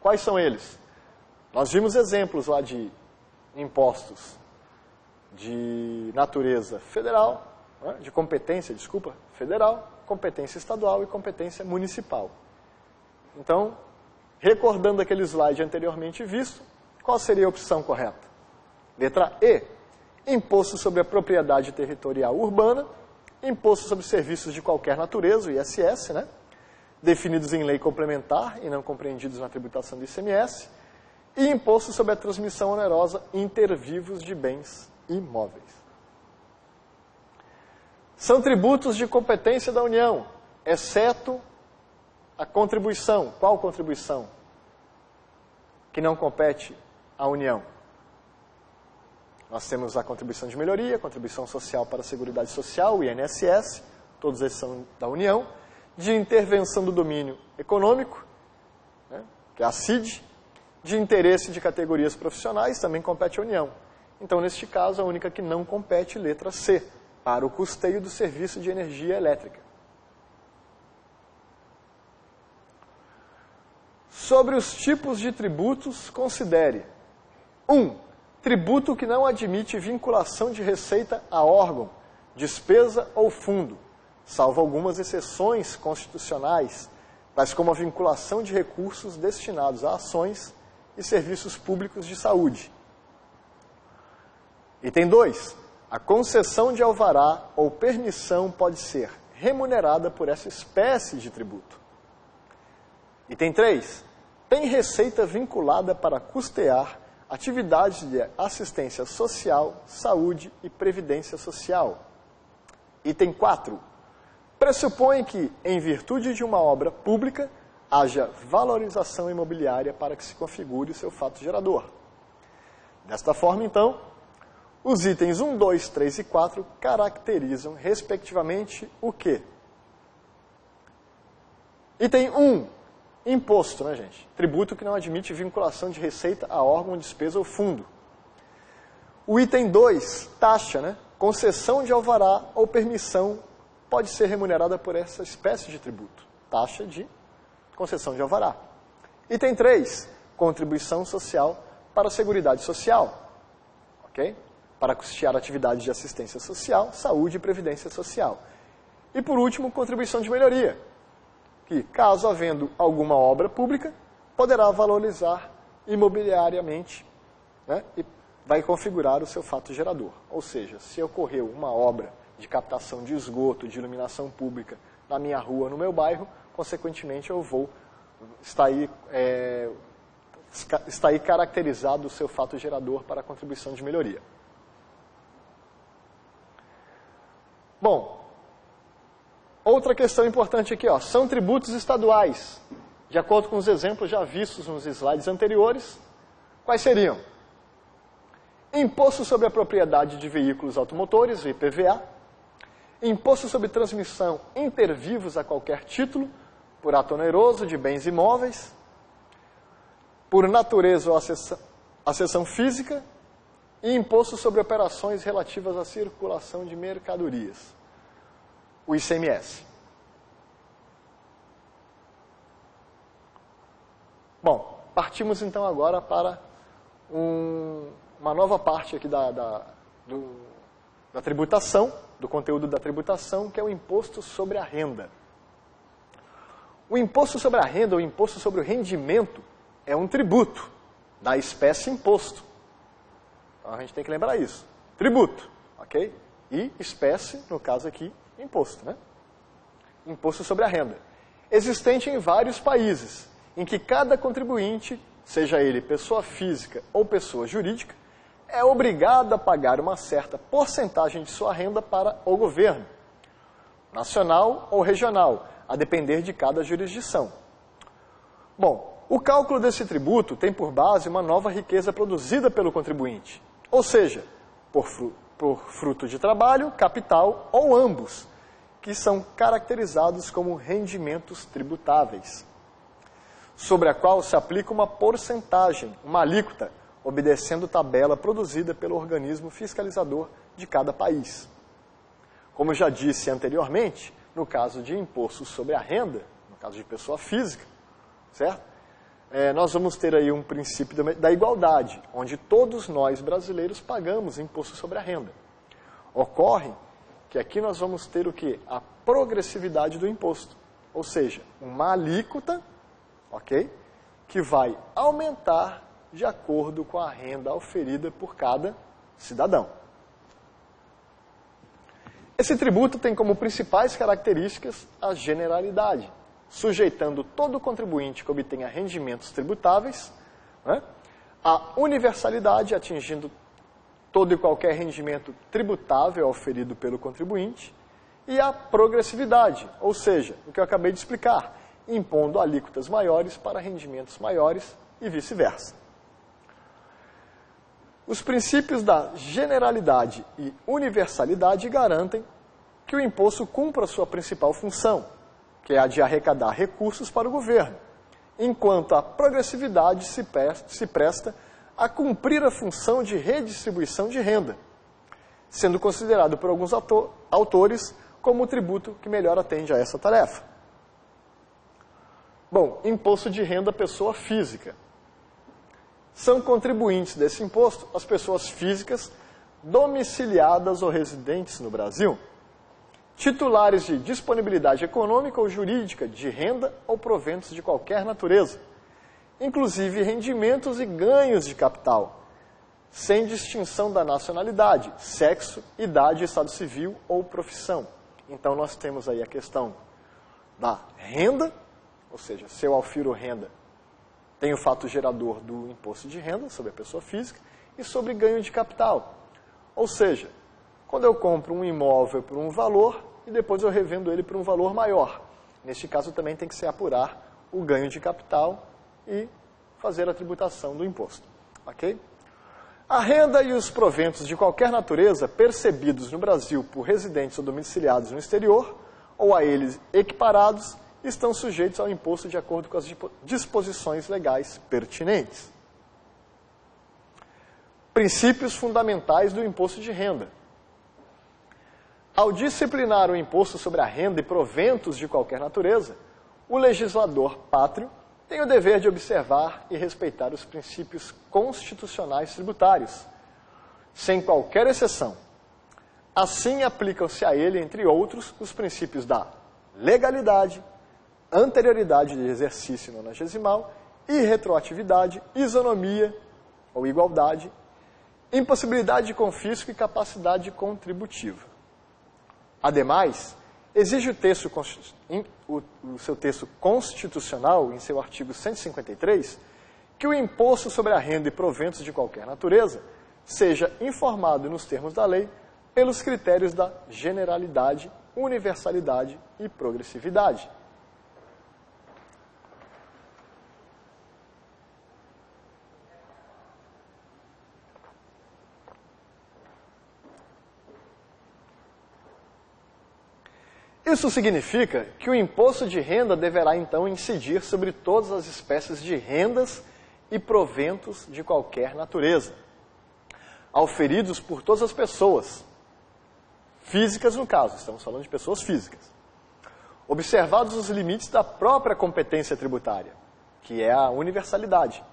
Quais são eles? Nós vimos exemplos lá de impostos de natureza federal, de competência, federal, competência estadual e competência municipal. Então, recordando aquele slide anteriormente visto, qual seria a opção correta? Letra E. Imposto sobre a propriedade territorial urbana, imposto sobre serviços de qualquer natureza, o ISS, né? Definidos em lei complementar e não compreendidos na tributação do ICMS, e imposto sobre a transmissão onerosa intervivos de bens imóveis. São tributos de competência da União, exceto a contribuição. Qual contribuição? Que não compete à União. Nós temos a contribuição de melhoria, a contribuição social para a Seguridade Social, o INSS, todos esses são da União, de intervenção do domínio econômico, né, que é a CID, de interesse de categorias profissionais, também compete à União. Então, neste caso, a única que não compete, letra C, para o custeio do serviço de energia elétrica. Sobre os tipos de tributos, considere 1. Tributo que não admite vinculação de receita a órgão, despesa ou fundo, salvo algumas exceções constitucionais, tais como a vinculação de recursos destinados a ações e serviços públicos de saúde. Item 2. A concessão de alvará ou permissão pode ser remunerada por essa espécie de tributo. Item 3. Tem receita vinculada para custear atividades de assistência social, saúde e previdência social. Item 4. Pressupõe que, em virtude de uma obra pública, haja valorização imobiliária para que se configure o seu fato gerador. Desta forma, então, os itens 1, 2, 3 e 4 caracterizam, respectivamente, o quê? Item 1. Imposto, né, gente? Tributo que não admite vinculação de receita a órgão, despesa ou fundo. O item 2, taxa, né? Concessão de alvará ou permissão pode ser remunerada por essa espécie de tributo. Taxa de concessão de alvará. Item 3, contribuição social para a Seguridade Social. Ok? Para custear atividades de assistência social, saúde e previdência social. E por último, contribuição de melhoria, que, caso havendo alguma obra pública, poderá valorizar imobiliariamente, né, e vai configurar o seu fato gerador. Ou seja, se ocorreu uma obra de captação de esgoto, de iluminação pública na minha rua, no meu bairro, consequentemente eu vou está aí caracterizado o seu fato gerador para a contribuição de melhoria. Bom, outra questão importante aqui, ó, são tributos estaduais. De acordo com os exemplos já vistos nos slides anteriores, quais seriam? Imposto sobre a propriedade de veículos automotores, o IPVA. Imposto sobre transmissão intervivos a qualquer título, por ato oneroso de bens imóveis. Por natureza ou acessão física. E imposto sobre operações relativas à circulação de mercadorias, o ICMS. Bom, partimos então agora para uma nova parte aqui da tributação, do conteúdo da tributação, que é o imposto sobre a renda. O imposto sobre a renda, ou imposto sobre o rendimento, é um tributo da espécie imposto. Então a gente tem que lembrar isso. Tributo, ok? E espécie, no caso aqui, imposto, né? Imposto sobre a renda. Existente em vários países, em que cada contribuinte, seja ele pessoa física ou pessoa jurídica, é obrigado a pagar uma certa porcentagem de sua renda para o governo, nacional ou regional, a depender de cada jurisdição. Bom, o cálculo desse tributo tem por base uma nova riqueza produzida pelo contribuinte, ou seja, por fruto de trabalho, capital ou ambos, que são caracterizados como rendimentos tributáveis, sobre a qual se aplica uma porcentagem, uma alíquota, obedecendo tabela produzida pelo organismo fiscalizador de cada país. Como já disse anteriormente, no caso de imposto sobre a renda, no caso de pessoa física, certo? Nós vamos ter aí um princípio da igualdade, onde todos nós brasileiros pagamos imposto sobre a renda. Ocorre que aqui nós vamos ter o quê? A progressividade do imposto, ou seja, uma alíquota, ok? Que vai aumentar de acordo com a renda oferida por cada cidadão. Esse tributo tem como principais características a generalidade, sujeitando todo contribuinte que obtenha rendimentos tributáveis, né, a universalidade, atingindo todo e qualquer rendimento tributável oferido pelo contribuinte, e a progressividade, ou seja, o que eu acabei de explicar, impondo alíquotas maiores para rendimentos maiores e vice-versa. Os princípios da generalidade e universalidade garantem que o imposto cumpra sua principal função, que é a de arrecadar recursos para o governo, enquanto a progressividade se presta a cumprir a função de redistribuição de renda, sendo considerado por alguns autores como o tributo que melhor atende a essa tarefa. Bom, imposto de renda pessoa física. São contribuintes desse imposto as pessoas físicas domiciliadas ou residentes no Brasil, titulares de disponibilidade econômica ou jurídica de renda ou proventos de qualquer natureza, inclusive rendimentos e ganhos de capital, sem distinção da nacionalidade, sexo, idade, estado civil ou profissão. Então nós temos aí a questão da renda, ou seja, se eu aufiro renda, tem o fato gerador do imposto de renda sobre a pessoa física e sobre ganho de capital. Ou seja, quando eu compro um imóvel por um valor e depois eu revendo ele por um valor maior. Neste caso também tem que se apurar o ganho de capital e fazer a tributação do imposto. Ok? A renda e os proventos de qualquer natureza percebidos no Brasil por residentes ou domiciliados no exterior, ou a eles equiparados, estão sujeitos ao imposto de acordo com as disposições legais pertinentes. Princípios fundamentais do imposto de renda. Ao disciplinar o imposto sobre a renda e proventos de qualquer natureza, o legislador pátrio tem o dever de observar e respeitar os princípios constitucionais tributários, sem qualquer exceção. Assim, aplicam-se a ele, entre outros, os princípios da legalidade, anterioridade de exercício nonagesimal, irretroatividade, isonomia ou igualdade, impossibilidade de confisco e capacidade contributiva. Ademais, exige o seu texto constitucional, em seu artigo 153, que o imposto sobre a renda e proventos de qualquer natureza seja informado nos termos da lei pelos critérios da generalidade, universalidade e progressividade. Isso significa que o imposto de renda deverá, então, incidir sobre todas as espécies de rendas e proventos de qualquer natureza, auferidos por todas as pessoas, físicas no caso, estamos falando de pessoas físicas, observados os limites da própria competência tributária, que é a universalidade,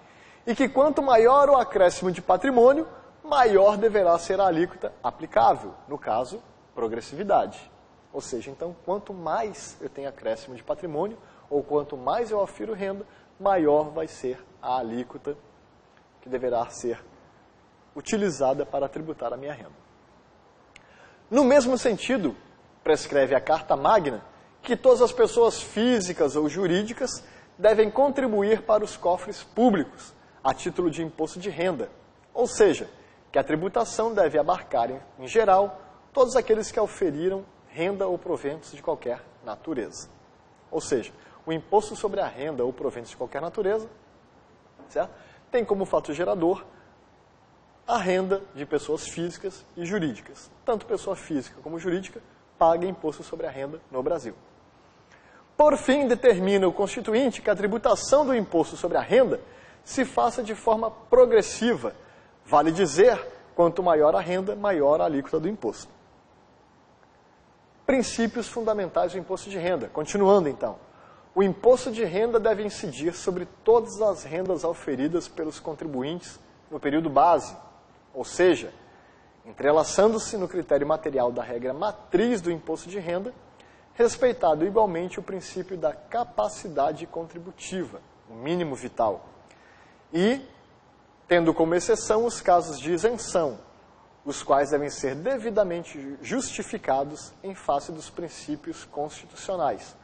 e que quanto maior o acréscimo de patrimônio, maior deverá ser a alíquota aplicável, no caso, progressividade. Ou seja, então, quanto mais eu tenho acréscimo de patrimônio, ou quanto mais eu aufiro renda, maior vai ser a alíquota que deverá ser utilizada para tributar a minha renda. No mesmo sentido, prescreve a Carta Magna que todas as pessoas físicas ou jurídicas devem contribuir para os cofres públicos a título de imposto de renda. Ou seja, que a tributação deve abarcar, em geral, todos aqueles que auferiram renda ou proventos de qualquer natureza. Ou seja, o imposto sobre a renda ou proventos de qualquer natureza, certo? Tem como fato gerador a renda de pessoas físicas e jurídicas. Tanto pessoa física como jurídica paga imposto sobre a renda no Brasil. Por fim, determina o Constituinte que a tributação do imposto sobre a renda se faça de forma progressiva. Vale dizer, quanto maior a renda, maior a alíquota do imposto. Princípios fundamentais do imposto de renda. Continuando, então. O imposto de renda deve incidir sobre todas as rendas auferidas pelos contribuintes no período base, ou seja, entrelaçando-se no critério material da regra matriz do imposto de renda, respeitado igualmente o princípio da capacidade contributiva, o mínimo vital, e tendo como exceção os casos de isenção, os quais devem ser devidamente justificados em face dos princípios constitucionais,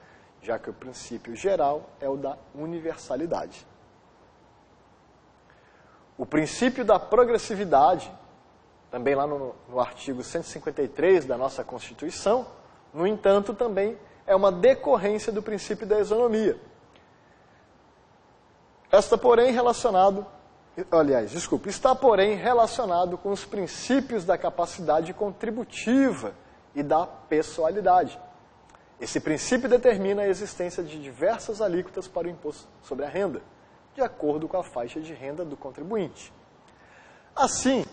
já que o princípio geral é o da universalidade. O princípio da progressividade, também lá no artigo 153 da nossa Constituição, no entanto, também é uma decorrência do princípio da isonomia. Está, porém, relacionado com os princípios da capacidade contributiva e da pessoalidade. Esse princípio determina a existência de diversas alíquotas para o imposto sobre a renda, de acordo com a faixa de renda do contribuinte. Assim,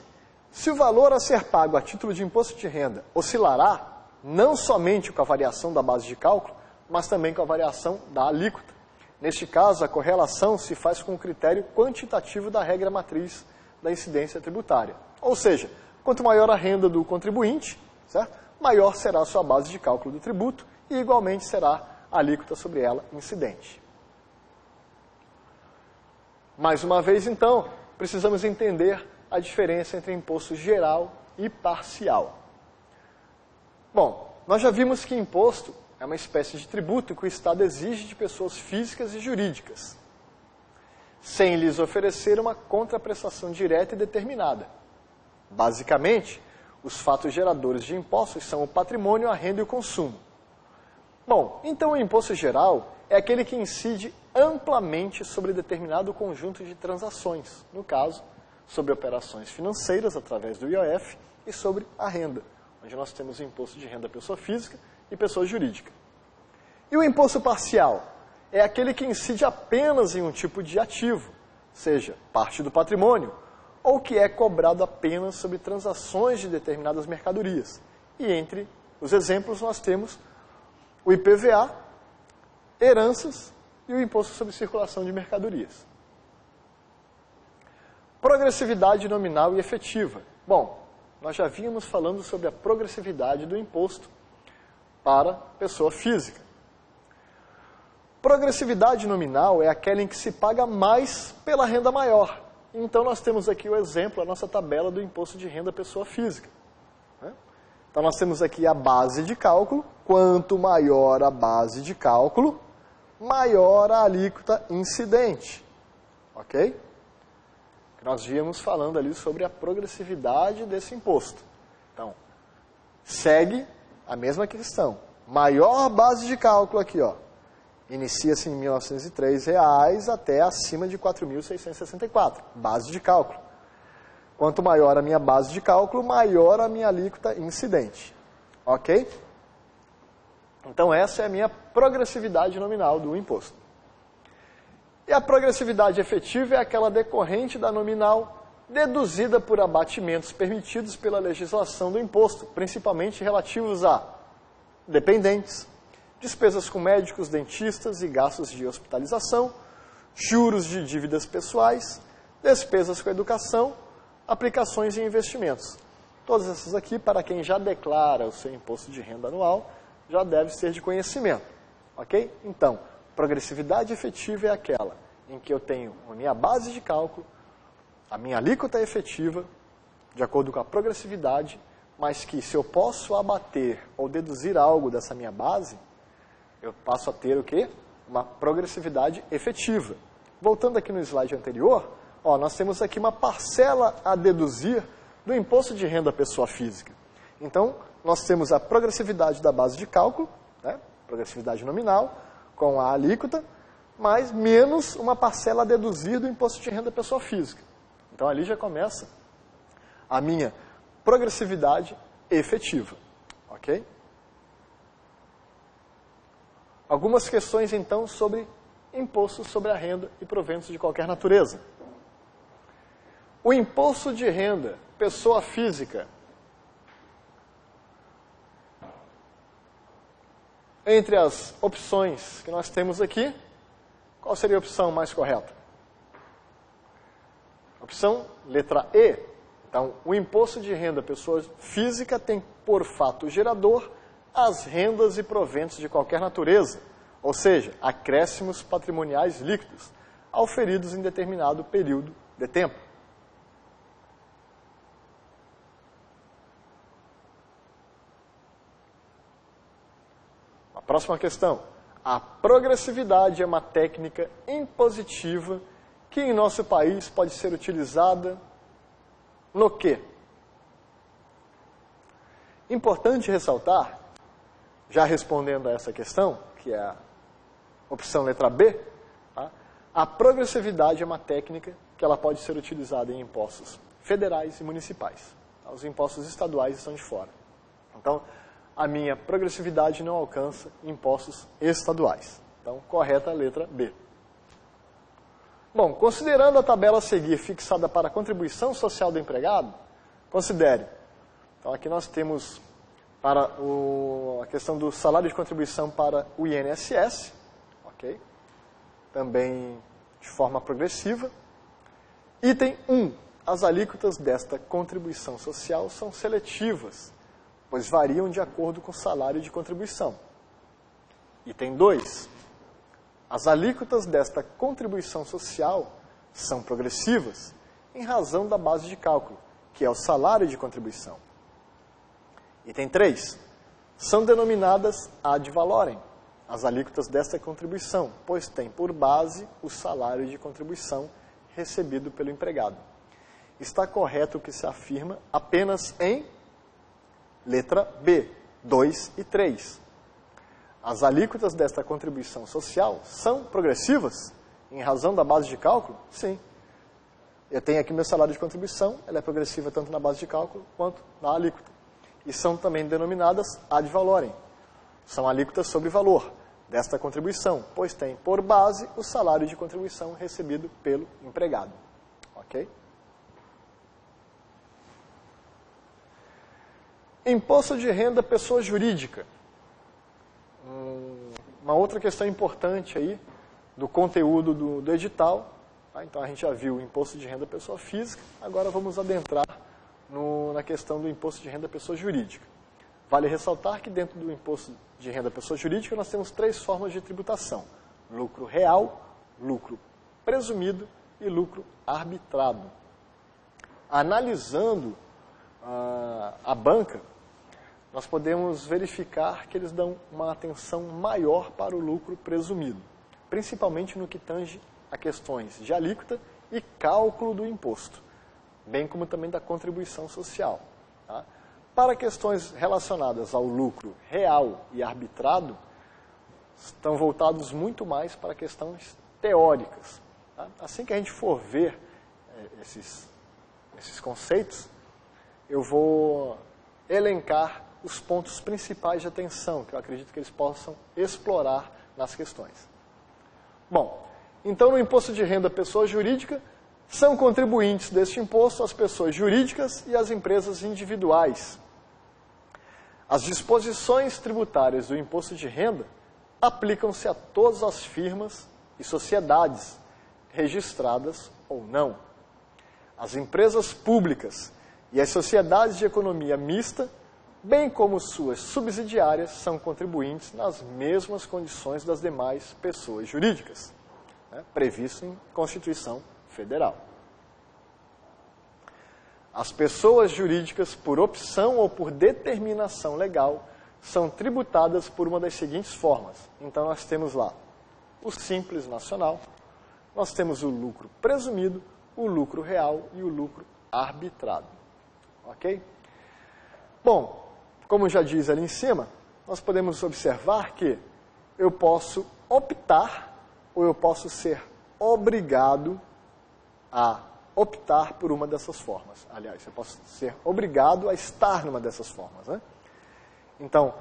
se o valor a ser pago a título de imposto de renda oscilará não somente com a variação da base de cálculo, mas também com a variação da alíquota. Neste caso, a correlação se faz com o critério quantitativo da regra matriz da incidência tributária. Ou seja, quanto maior a renda do contribuinte, certo? Maior será a sua base de cálculo do tributo e, igualmente, será a alíquota sobre ela incidente. Mais uma vez, então, precisamos entender a diferença entre imposto geral e parcial. Bom, nós já vimos que imposto é uma espécie de tributo que o Estado exige de pessoas físicas e jurídicas, sem lhes oferecer uma contraprestação direta e determinada. Basicamente, os fatos geradores de impostos são o patrimônio, a renda e o consumo. Bom, então o imposto geral é aquele que incide amplamente sobre determinado conjunto de transações, no caso, sobre operações financeiras através do IOF e sobre a renda, onde nós temos o imposto de renda pessoa física e pessoa jurídica. E o imposto parcial é aquele que incide apenas em um tipo de ativo, seja parte do patrimônio, ou que é cobrado apenas sobre transações de determinadas mercadorias. E entre os exemplos nós temos o IPVA, heranças e o imposto sobre circulação de mercadorias. Progressividade nominal e efetiva. Bom, nós já vínhamos falando sobre a progressividade do imposto para pessoa física. Progressividade nominal é aquela em que se paga mais pela renda maior. Então nós temos aqui o exemplo, a nossa tabela do imposto de renda pessoa física. Então nós temos aqui a base de cálculo. Quanto maior a base de cálculo, maior a alíquota incidente. Ok? Nós víamos falando ali sobre a progressividade desse imposto. Então, segue a mesma questão. Maior base de cálculo aqui, ó. Inicia-se em R$ 1.903 até acima de R$ 4.664. Base de cálculo. Quanto maior a minha base de cálculo, maior a minha alíquota incidente. Ok? Então, essa é a minha progressividade nominal do imposto. E a progressividade efetiva é aquela decorrente da nominal, deduzida por abatimentos permitidos pela legislação do imposto, principalmente relativos a dependentes, despesas com médicos, dentistas e gastos de hospitalização, juros de dívidas pessoais, despesas com educação, aplicações e investimentos. Todas essas aqui, para quem já declara o seu imposto de renda anual, já deve ser de conhecimento. Ok? Então, progressividade efetiva é aquela em que eu tenho a minha base de cálculo, a minha alíquota efetiva, de acordo com a progressividade, mas que se eu posso abater ou deduzir algo dessa minha base, eu passo a ter o quê? Uma progressividade efetiva. Voltando aqui no slide anterior, ó, nós temos aqui uma parcela a deduzir do imposto de renda pessoa física. Então, nós temos a progressividade da base de cálculo, né? Progressividade nominal, com a alíquota, mas menos uma parcela a deduzir do imposto de renda pessoa física. Então, ali já começa a minha progressividade efetiva. Ok? Algumas questões, então, sobre impostos sobre a renda e proventos de qualquer natureza. O imposto de renda pessoa física, entre as opções que nós temos aqui, qual seria a opção mais correta? Opção letra E. Então, o imposto de renda pessoa física tem por fato gerador as rendas e proventos de qualquer natureza, ou seja, acréscimos patrimoniais líquidos, auferidos em determinado período de tempo. A próxima questão. A progressividade é uma técnica impositiva que em nosso país pode ser utilizada no quê? Importante ressaltar, já respondendo a essa questão, que é a opção letra B, tá? A progressividade é uma técnica que ela pode ser utilizada em impostos federais e municipais. Os impostos estaduais estão de fora. Então, a minha progressividade não alcança impostos estaduais. Então, correta a letra B. Bom, considerando a tabela a seguir fixada para a contribuição social do empregado, considere. Então, aqui nós temos para a questão do salário de contribuição para o INSS, ok? Também de forma progressiva. Item 1. As alíquotas desta contribuição social são seletivas, pois variam de acordo com o salário de contribuição. Item 2. As alíquotas desta contribuição social são progressivas em razão da base de cálculo, que é o salário de contribuição. Item 3. São denominadas ad valorem as alíquotas desta contribuição, pois tem por base o salário de contribuição recebido pelo empregado. Está correto o que se afirma apenas em letra B, 2 e 3. As alíquotas desta contribuição social são progressivas em razão da base de cálculo? Sim. Eu tenho aqui meu salário de contribuição, ela é progressiva tanto na base de cálculo quanto na alíquota. E são também denominadas ad valorem. São alíquotas sobre valor desta contribuição, pois tem por base o salário de contribuição recebido pelo empregado. Ok? Imposto de renda pessoa jurídica. Uma outra questão importante aí do conteúdo do edital. Tá? Então a gente já viu o imposto de renda pessoa física, agora vamos adentrar na questão do imposto de renda pessoa jurídica. Vale ressaltar que dentro do imposto de renda pessoa jurídica nós temos 3 formas de tributação: lucro real, lucro presumido e lucro arbitrado. Analisando a banca, nós podemos verificar que eles dão uma atenção maior para o lucro presumido, principalmente no que tange a questões de alíquota e cálculo do imposto, bem como também da contribuição social. Tá? Para questões relacionadas ao lucro real e arbitrado, estão voltados muito mais para questões teóricas. Tá? Assim que a gente for ver esses conceitos, eu vou elencar os pontos principais de atenção, que eu acredito que eles possam explorar nas questões. Bom, então no imposto de renda pessoa jurídica, são contribuintes deste imposto as pessoas jurídicas e as empresas individuais. As disposições tributárias do imposto de renda aplicam-se a todas as firmas e sociedades, registradas ou não. As empresas públicas e as sociedades de economia mista, bem como suas subsidiárias, são contribuintes nas mesmas condições das demais pessoas jurídicas, previsto em Constituição Federal. As pessoas jurídicas, por opção ou por determinação legal, são tributadas por uma das seguintes formas. Então, nós temos lá o Simples Nacional, nós temos o lucro presumido, o lucro real e o lucro arbitrado. Ok? Bom, como já diz ali em cima, nós podemos observar que eu posso optar ou eu posso ser obrigado a optar por uma dessas formas. Aliás, eu posso ser obrigado a estar numa dessas formas. Né? Então,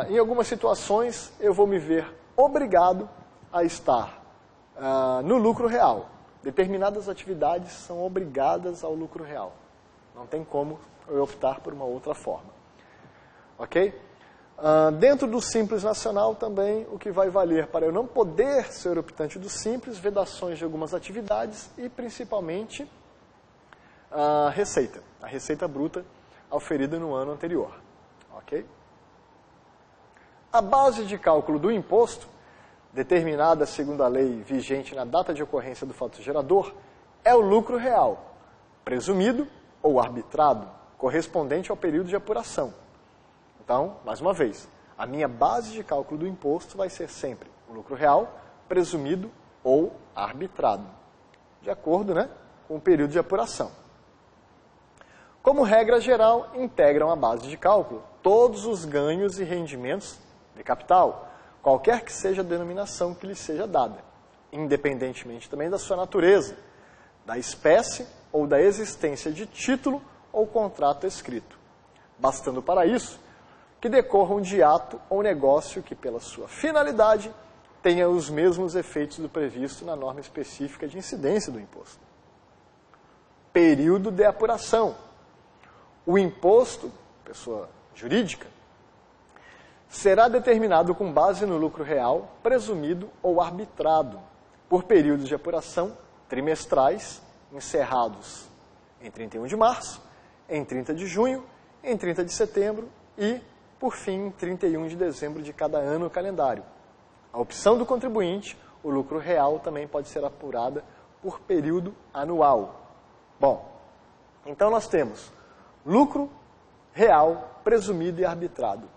em algumas situações, eu vou me ver obrigado a estar no lucro real. Determinadas atividades são obrigadas ao lucro real. Não tem como eu optar por uma outra forma. Ok? Dentro do Simples Nacional também, o que vai valer para eu não poder ser optante do Simples, vedações de algumas atividades e principalmente a receita bruta auferida no ano anterior. Ok? A base de cálculo do imposto, determinada segundo a lei vigente na data de ocorrência do fato gerador, é o lucro real, presumido ou arbitrado, correspondente ao período de apuração. Então, mais uma vez, a minha base de cálculo do imposto vai ser sempre o lucro real, presumido ou arbitrado, de acordo, com o período de apuração. Como regra geral, integram a base de cálculo todos os ganhos e rendimentos de capital, qualquer que seja a denominação que lhe seja dada, independentemente também da sua natureza, da espécie ou da existência de título ou contrato escrito. Bastando para isso, que que decorram de ato ou negócio que, pela sua finalidade, tenha os mesmos efeitos do previsto na norma específica de incidência do imposto. Período de apuração. O imposto, pessoa jurídica, será determinado com base no lucro real, presumido ou arbitrado, por períodos de apuração trimestrais, encerrados em 31 de março, em 30 de junho, em 30 de setembro e, por fim, em 31 de dezembro de cada ano calendário. A opção do contribuinte, o lucro real, também pode ser apurada por período anual. Bom, então nós temos lucro real, presumido e arbitrado.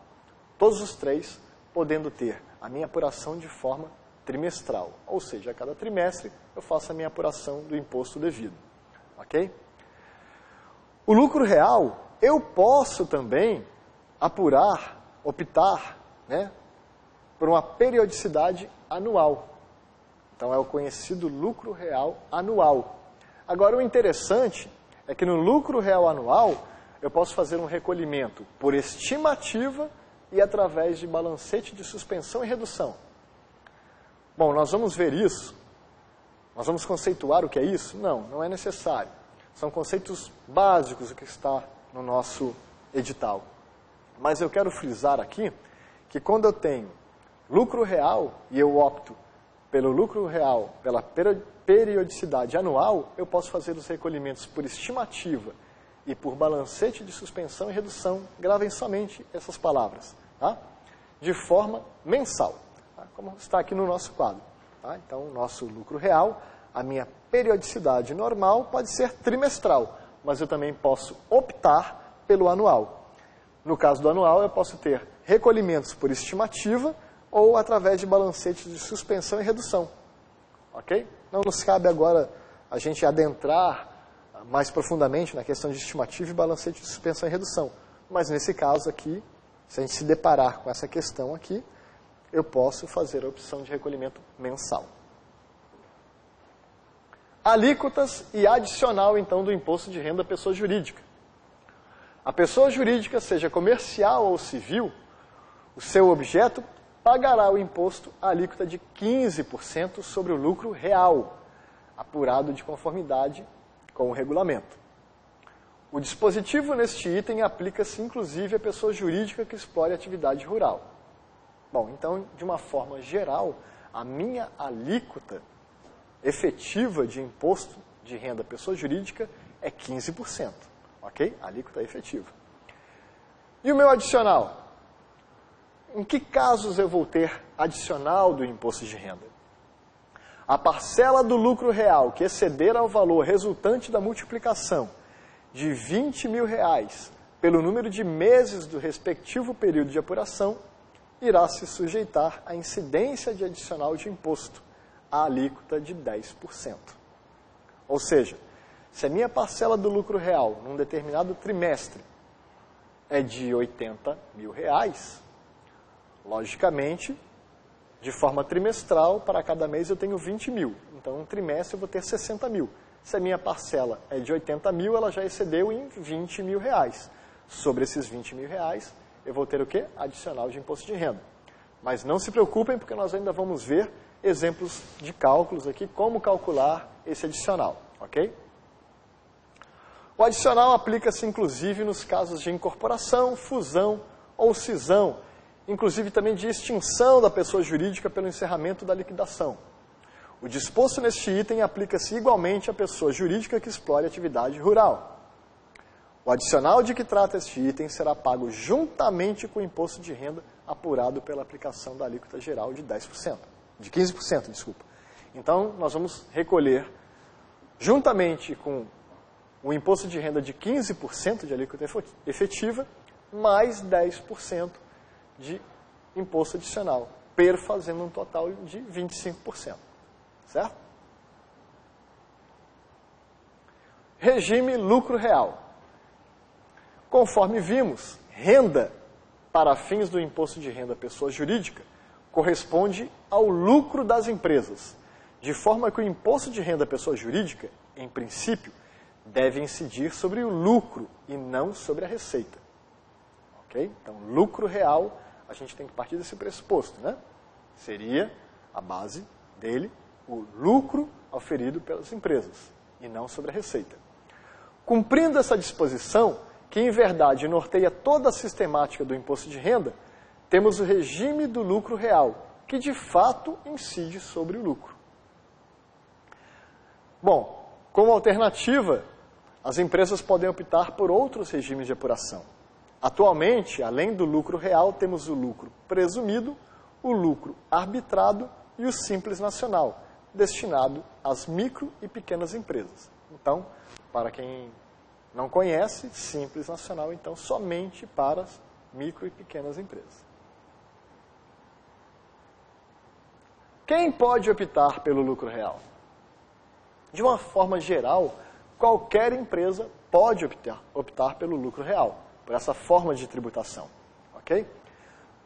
Todos os três podendo ter a minha apuração de forma trimestral. Ou seja, a cada trimestre eu faço a minha apuração do imposto devido. Ok? O lucro real, eu posso também apurar, optar, por uma periodicidade anual. Então é o conhecido lucro real anual. Agora o interessante é que no lucro real anual eu posso fazer um recolhimento por estimativa e através de balancete de suspensão e redução. Bom, nós vamos ver isso. Nós vamos conceituar o que é isso? Não, não é necessário. São conceitos básicos que está no nosso edital. Mas eu quero frisar aqui que quando eu tenho lucro real e eu opto pelo lucro real, pela periodicidade anual, eu posso fazer os recolhimentos por estimativa e por balancete de suspensão e redução, gravem somente essas palavras, tá? De forma mensal, tá? Como está aqui no nosso quadro. Tá? Então, o nosso lucro real, a minha periodicidade normal pode ser trimestral, mas eu também posso optar pelo anual. No caso do anual, eu posso ter recolhimentos por estimativa ou através de balancetes de suspensão e redução. Ok? Não nos cabe agora a gente adentrar mais profundamente na questão de estimativa e balancete de suspensão e redução. Mas nesse caso aqui, se a gente se deparar com essa questão aqui, eu posso fazer a opção de recolhimento mensal. Alíquotas e adicional, então, do imposto de renda à pessoa jurídica. A pessoa jurídica, seja comercial ou civil, o seu objeto pagará o imposto à alíquota de 15% sobre o lucro real, apurado de conformidade com o regulamento. O dispositivo neste item aplica-se inclusive à pessoa jurídica que explore atividade rural. Bom, então, de uma forma geral, a minha alíquota efetiva de imposto de renda à pessoa jurídica é 15%. Ok? Alíquota efetiva. E o meu adicional? Em que casos eu vou ter adicional do imposto de renda? A parcela do lucro real que exceder ao valor resultante da multiplicação de R$20.000 pelo número de meses do respectivo período de apuração irá se sujeitar à incidência de adicional de imposto, a alíquota de 10%. Ou seja, se a minha parcela do lucro real num determinado trimestre é de R$80.000, logicamente, de forma trimestral, para cada mês eu tenho 20.000. Então, um trimestre eu vou ter 60.000. Se a minha parcela é de 80.000, ela já excedeu em R$20.000. Sobre esses R$20.000, eu vou ter o quê? Adicional de imposto de renda. Mas não se preocupem, porque nós ainda vamos ver exemplos de cálculos aqui, como calcular esse adicional, ok? O adicional aplica-se, inclusive, nos casos de incorporação, fusão ou cisão, inclusive também de extinção da pessoa jurídica pelo encerramento da liquidação. O disposto neste item aplica-se igualmente à pessoa jurídica que explore atividade rural. O adicional de que trata este item será pago juntamente com o imposto de renda apurado pela aplicação da alíquota geral de 10%, de 15%, desculpa. Então, nós vamos recolher, juntamente com o imposto de renda de 15% de alíquota efetiva, mais 10% de imposto adicional, fazendo um total de 25%. Certo? Regime lucro real. Conforme vimos, renda para fins do imposto de renda à pessoa jurídica corresponde ao lucro das empresas, de forma que o imposto de renda à pessoa jurídica, em princípio, deve incidir sobre o lucro e não sobre a receita. ok? Então, lucro real, a gente tem que partir desse pressuposto, né? Seria a base dele o lucro auferido pelas empresas, e não sobre a receita. Cumprindo essa disposição, que em verdade norteia toda a sistemática do imposto de renda, temos o regime do lucro real, que de fato incide sobre o lucro. Bom, como alternativa, as empresas podem optar por outros regimes de apuração. Atualmente, além do lucro real, temos o lucro presumido, o lucro arbitrado e o simples nacional, destinado às micro e pequenas empresas. Então, para quem não conhece, simples nacional, então, somente para as micro e pequenas empresas. Quem pode optar pelo lucro real? De uma forma geral, qualquer empresa pode optar pelo lucro real, por essa forma de tributação, ok?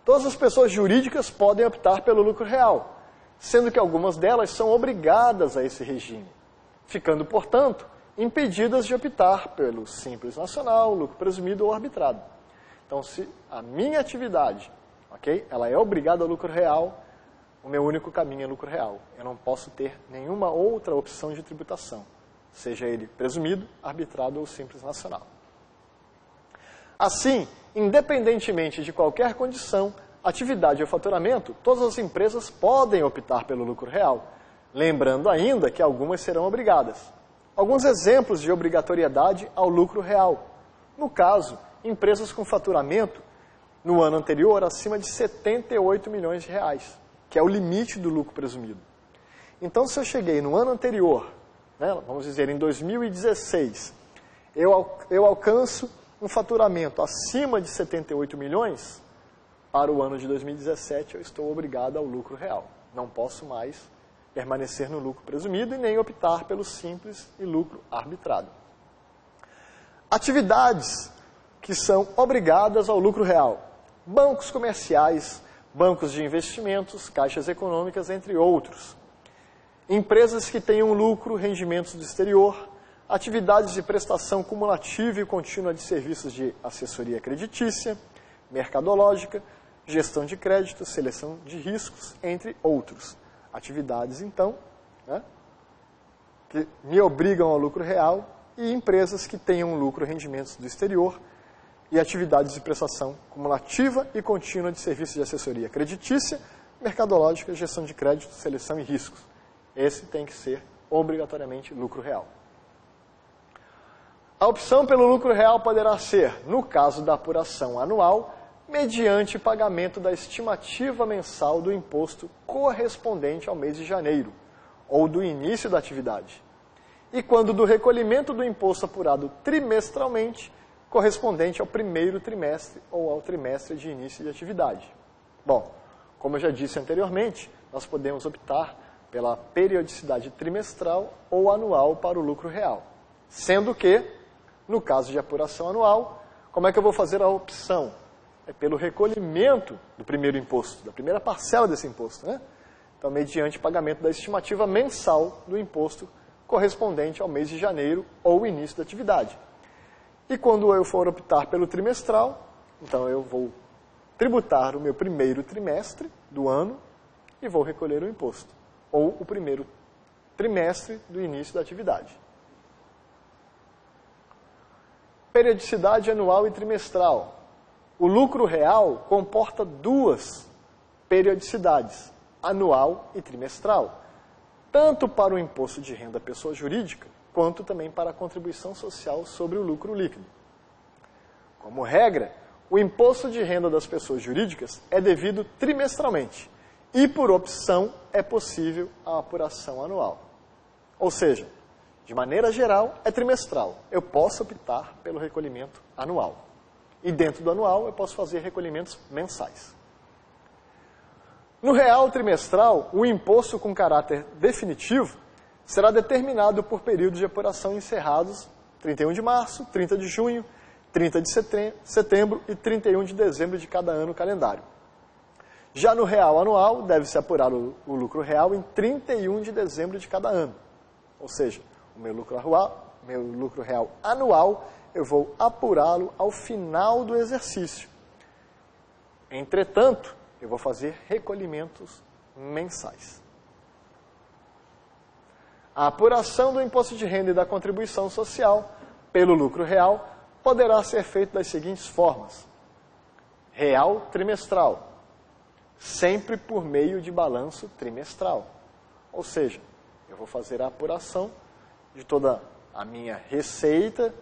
Todas as pessoas jurídicas podem optar pelo lucro real, sendo que algumas delas são obrigadas a esse regime, ficando, portanto, impedidas de optar pelo simples nacional, lucro presumido ou arbitrado. Então, se a minha atividade, ok, ela é obrigada ao lucro real, o meu único caminho é lucro real. Eu não posso ter nenhuma outra opção de tributação, seja ele presumido, arbitrado ou simples nacional. Assim, independentemente de qualquer condição, atividade ou faturamento, todas as empresas podem optar pelo lucro real, lembrando ainda que algumas serão obrigadas. Alguns exemplos de obrigatoriedade ao lucro real. No caso, empresas com faturamento no ano anterior acima de 78 milhões de reais, que é o limite do lucro presumido. Então, se eu cheguei no ano anterior, né, vamos dizer, em 2016, eu alcanço um faturamento acima de 78 milhões, para o ano de 2017 eu estou obrigado ao lucro real. Não posso mais permanecer no lucro presumido e nem optar pelo simples e lucro arbitrado. Atividades que são obrigadas ao lucro real. Bancos comerciais, bancos de investimentos, caixas econômicas, entre outros. Empresas que tenham lucro, rendimentos do exterior, atividades de prestação cumulativa e contínua de serviços de assessoria creditícia, mercadológica, gestão de crédito, seleção de riscos, entre outros. Atividades, então, né, que me obrigam ao lucro real e empresas que tenham lucro, rendimentos do exterior e atividades de prestação cumulativa e contínua de serviços de assessoria creditícia, mercadológica, gestão de crédito, seleção e riscos. Esse tem que ser obrigatoriamente lucro real. A opção pelo lucro real poderá ser, no caso da apuração anual, mediante pagamento da estimativa mensal do imposto correspondente ao mês de janeiro, ou do início da atividade. E quando do recolhimento do imposto apurado trimestralmente, correspondente ao primeiro trimestre ou ao trimestre de início de atividade. Bom, como eu já disse anteriormente, nós podemos optar pela periodicidade trimestral ou anual para o lucro real. Sendo que, no caso de apuração anual, como é que eu vou fazer a opção? É pelo recolhimento do primeiro imposto, da primeira parcela desse imposto, né? Então, mediante pagamento da estimativa mensal do imposto correspondente ao mês de janeiro ou início da atividade. E quando eu for optar pelo trimestral, então eu vou tributar o meu primeiro trimestre do ano e vou recolher o imposto, ou o primeiro trimestre do início da atividade. Periodicidade anual e trimestral. O lucro real comporta duas periodicidades, anual e trimestral, tanto para o imposto de renda à pessoa jurídica, quanto também para a contribuição social sobre o lucro líquido. Como regra, o imposto de renda das pessoas jurídicas é devido trimestralmente e, por opção, é possível a apuração anual. Ou seja, de maneira geral, é trimestral. Eu posso optar pelo recolhimento anual. E dentro do anual, eu posso fazer recolhimentos mensais. No real trimestral, o imposto com caráter definitivo será determinado por períodos de apuração encerrados 31 de março, 30 de junho, 30 de setembro e 31 de dezembro de cada ano calendário. Já no real anual, deve-se apurar o lucro real em 31 de dezembro de cada ano. Ou seja, o meu lucro real anual, eu vou apurá-lo ao final do exercício. Entretanto, eu vou fazer recolhimentos mensais. A apuração do imposto de renda e da contribuição social pelo lucro real poderá ser feita das seguintes formas. Real trimestral, sempre por meio de balanço trimestral. Ou seja, eu vou fazer a apuração de toda a minha receita,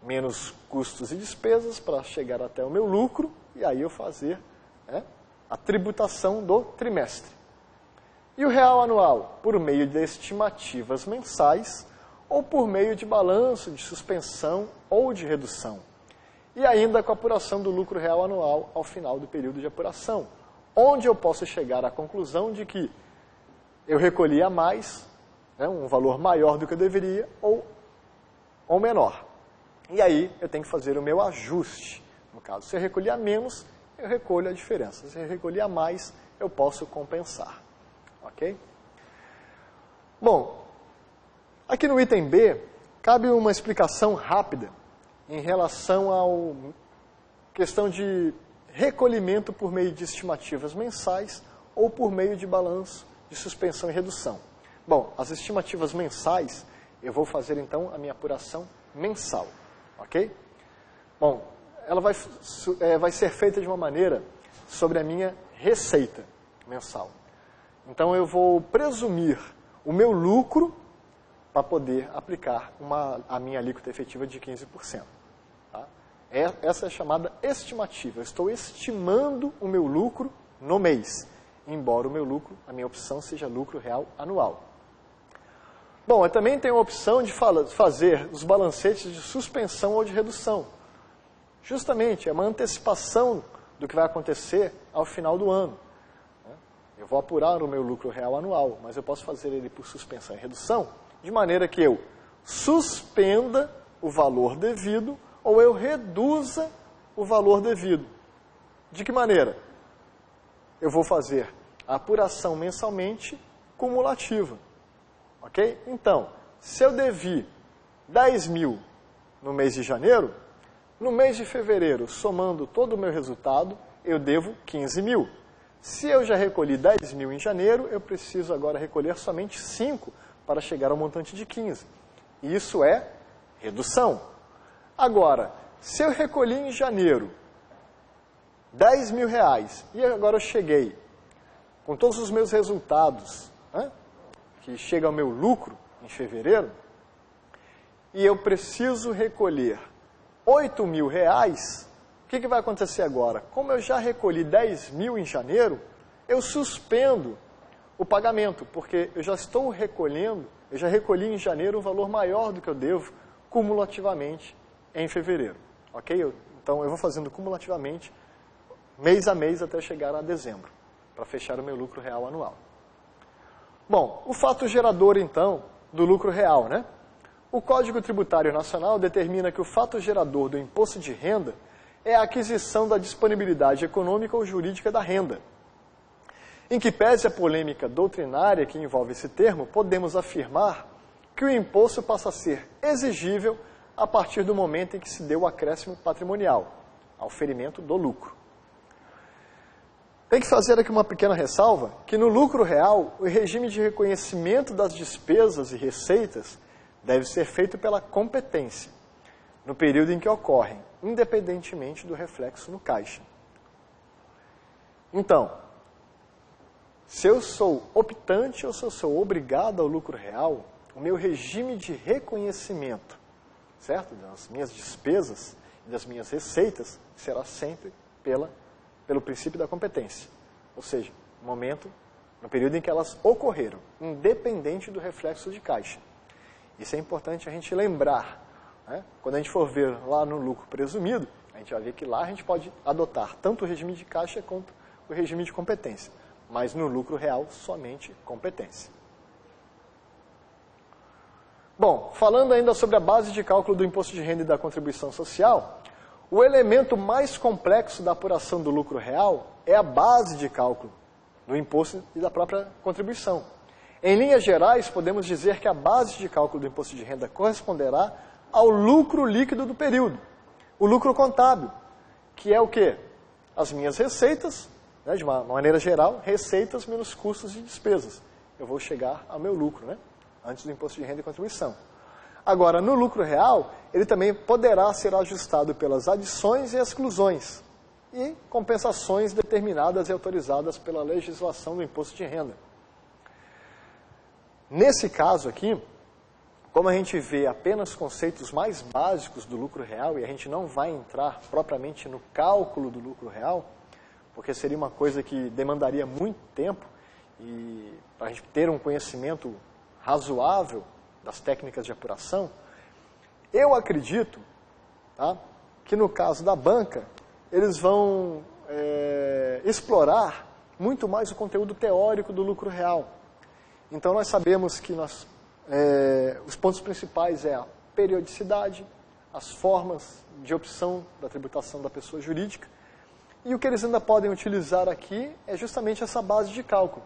menos custos e despesas, para chegar até o meu lucro, e aí eu fazer a tributação do trimestre. E o real anual, por meio de estimativas mensais, ou por meio de balanço, de suspensão ou de redução. E ainda com a apuração do lucro real anual ao final do período de apuração, onde eu posso chegar à conclusão de que eu recolhi a mais, um valor maior do que eu deveria, ou menor. E aí eu tenho que fazer o meu ajuste. No caso, se eu recolhi a menos, eu recolho a diferença. Se eu recolhi a mais, eu posso compensar. Ok? Bom, aqui no item B, cabe uma explicação rápida em relação à questão de recolhimento por meio de estimativas mensais ou por meio de balanço de suspensão e redução. Bom, as estimativas mensais, eu vou fazer então a minha apuração mensal, ok? Bom, ela vai ser feita de uma maneira sobre a minha receita mensal. Então eu vou presumir o meu lucro para poder aplicar a minha alíquota efetiva de 15%. Tá? Essa é a chamada estimativa. Eu estou estimando o meu lucro no mês, embora o meu lucro, a minha opção seja lucro real anual. Bom, eu também tenho a opção de fazer os balancetes de suspensão ou de redução. Justamente, é uma antecipação do que vai acontecer ao final do ano. Eu vou apurar o meu lucro real anual, mas eu posso fazer ele por suspensão e redução, de maneira que eu suspenda o valor devido ou eu reduza o valor devido. De que maneira? Eu vou fazer a apuração mensalmente cumulativa. Ok? Então, se eu devi 10 mil no mês de janeiro, no mês de fevereiro, somando todo o meu resultado, eu devo 15 mil. Se eu já recolhi 10 mil em janeiro, eu preciso agora recolher somente 5 para chegar ao montante de 15. Isso é redução. Agora, se eu recolhi em janeiro 10 mil reais e agora eu cheguei com todos os meus resultados, que chega ao meu lucro em fevereiro, e eu preciso recolher 8 mil reais, o que vai acontecer agora? Como eu já recolhi 10 mil em janeiro, eu suspendo o pagamento, porque eu já estou recolhendo, eu já recolhi em janeiro um valor maior do que eu devo cumulativamente em fevereiro. Ok? Então eu vou fazendo cumulativamente, mês a mês, até chegar a dezembro, para fechar o meu lucro real anual. Bom, o fato gerador, então, do lucro real, né? O Código Tributário Nacional determina que o fato gerador do imposto de renda é a aquisição da disponibilidade econômica ou jurídica da renda. Em que pese a polêmica doutrinária que envolve esse termo, podemos afirmar que o imposto passa a ser exigível a partir do momento em que se deu o acréscimo patrimonial, ao ferimento do lucro. Tem que fazer aqui uma pequena ressalva, que no lucro real, o regime de reconhecimento das despesas e receitas deve ser feito pela competência, no período em que ocorrem, independentemente do reflexo no caixa. Então, se eu sou optante ou se eu sou obrigado ao lucro real, o meu regime de reconhecimento, certo? Das minhas despesas e das minhas receitas será sempre pelo princípio da competência. Ou seja, no período em que elas ocorreram, independente do reflexo de caixa. Isso é importante a gente lembrar. Né? Quando a gente for ver lá no lucro presumido, a gente vai ver que lá a gente pode adotar tanto o regime de caixa quanto o regime de competência. Mas no lucro real, somente competência. Bom, falando ainda sobre a base de cálculo do imposto de renda e da contribuição social, o elemento mais complexo da apuração do lucro real é a base de cálculo do imposto e da própria contribuição. Em linhas gerais, podemos dizer que a base de cálculo do imposto de renda corresponderá ao lucro líquido do período, o lucro contábil, que é o quê? as minhas receitas, né, de uma maneira geral, receitas menos custos e despesas. Eu vou chegar ao meu lucro, né, antes do imposto de renda e contribuição. Agora, no lucro real, ele também poderá ser ajustado pelas adições e exclusões e compensações determinadas e autorizadas pela legislação do imposto de renda. Nesse caso aqui, como a gente vê apenas conceitos mais básicos do lucro real e a gente não vai entrar propriamente no cálculo do lucro real, porque seria uma coisa que demandaria muito tempo e para a gente ter um conhecimento razoável das técnicas de apuração, eu acredito, tá, que no caso da banca, eles vão explorar muito mais o conteúdo teórico do lucro real. Então nós sabemos que os pontos principais é a periodicidade, as formas de opção da tributação da pessoa jurídica, e o que eles ainda podem utilizar aqui é justamente essa base de cálculo,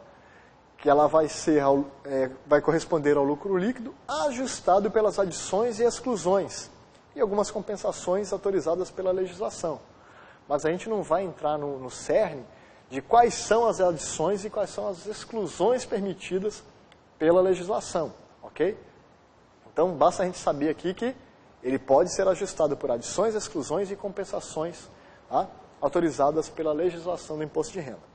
que ela vai corresponder ao lucro líquido ajustado pelas adições e exclusões e algumas compensações autorizadas pela legislação. Mas a gente não vai entrar no cerne de quais são as adições e quais são as exclusões permitidas pela legislação, ok? Então, basta a gente saber aqui que ele pode ser ajustado por adições, exclusões e compensações, tá, autorizadas pela legislação do imposto de renda.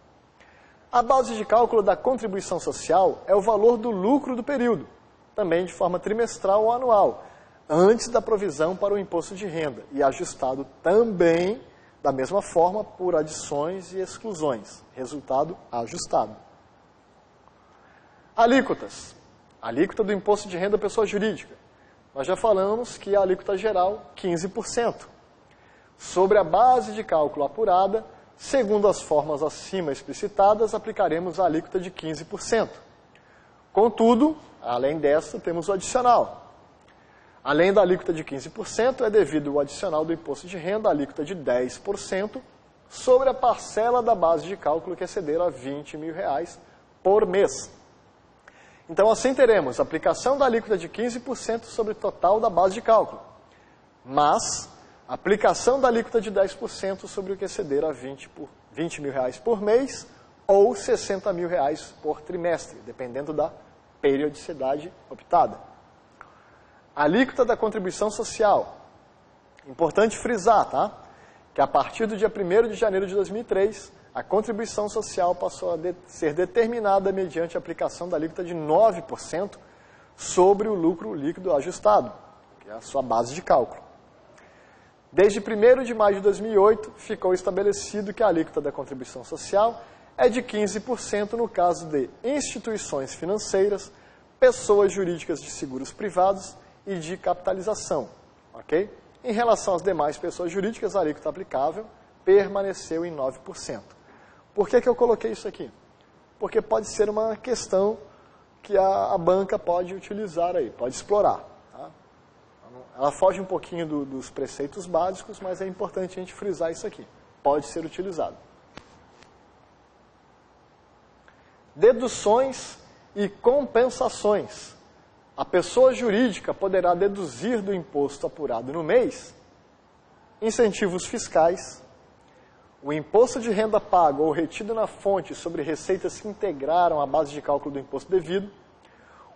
A base de cálculo da contribuição social é o valor do lucro do período, também de forma trimestral ou anual, antes da provisão para o imposto de renda, e ajustado também da mesma forma por adições e exclusões. Resultado ajustado. Alíquotas. Alíquota do imposto de renda pessoa jurídica. Nós já falamos que a alíquota geral, 15%. Sobre a base de cálculo apurada, segundo as formas acima explicitadas, aplicaremos a alíquota de 15%. Contudo, além desta, temos o adicional. Além da alíquota de 15%, é devido o adicional do imposto de renda, a alíquota de 10%, sobre a parcela da base de cálculo que exceder a R$20 mil por mês. Então, assim teremos a aplicação da alíquota de 15% sobre o total da base de cálculo, mas aplicação da alíquota de 10% sobre o que exceder a R$20 mil por mês ou R$60 mil por trimestre, dependendo da periodicidade optada. Alíquota da contribuição social. Importante frisar, tá? Que a partir do dia 1º de janeiro de 2003, a contribuição social passou a ser determinada mediante a aplicação da alíquota de 9% sobre o lucro líquido ajustado, que é a sua base de cálculo. Desde 1º de maio de 2008, ficou estabelecido que a alíquota da contribuição social é de 15% no caso de instituições financeiras, pessoas jurídicas de seguros privados e de capitalização, ok? Em relação às demais pessoas jurídicas, a alíquota aplicável permaneceu em 9%. Por que eu coloquei isso aqui? Porque pode ser uma questão que a banca pode utilizar aí, pode explorar. Tá? Ela foge um pouquinho dos preceitos básicos, mas é importante a gente frisar isso aqui. Pode ser utilizado. Deduções e compensações. A pessoa jurídica poderá deduzir do imposto apurado no mês incentivos fiscais, o imposto de renda pago ou retido na fonte sobre receitas que integraram a base de cálculo do imposto devido,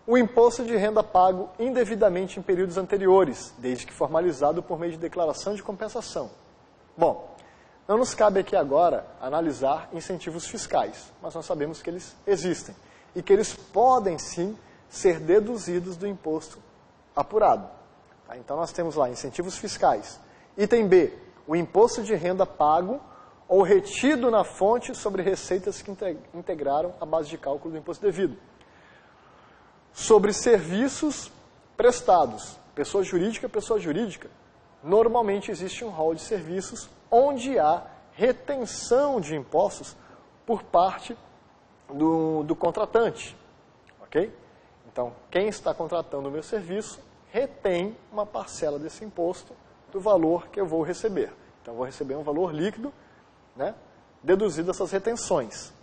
o imposto de renda pago indevidamente em períodos anteriores, desde que formalizado por meio de declaração de compensação. Bom, não nos cabe aqui agora analisar incentivos fiscais, mas nós sabemos que eles existem e que eles podem sim ser deduzidos do imposto apurado. Tá? Então nós temos lá incentivos fiscais. Item B, o imposto de renda pago ou retido na fonte sobre receitas que integraram a base de cálculo do imposto devido. Sobre serviços prestados, pessoa jurídica, normalmente existe um rol de serviços onde há retenção de impostos por parte do contratante, ok? Então, quem está contratando o meu serviço retém uma parcela desse imposto do valor que eu vou receber. Então, eu vou receber um valor líquido, né, deduzido essas retenções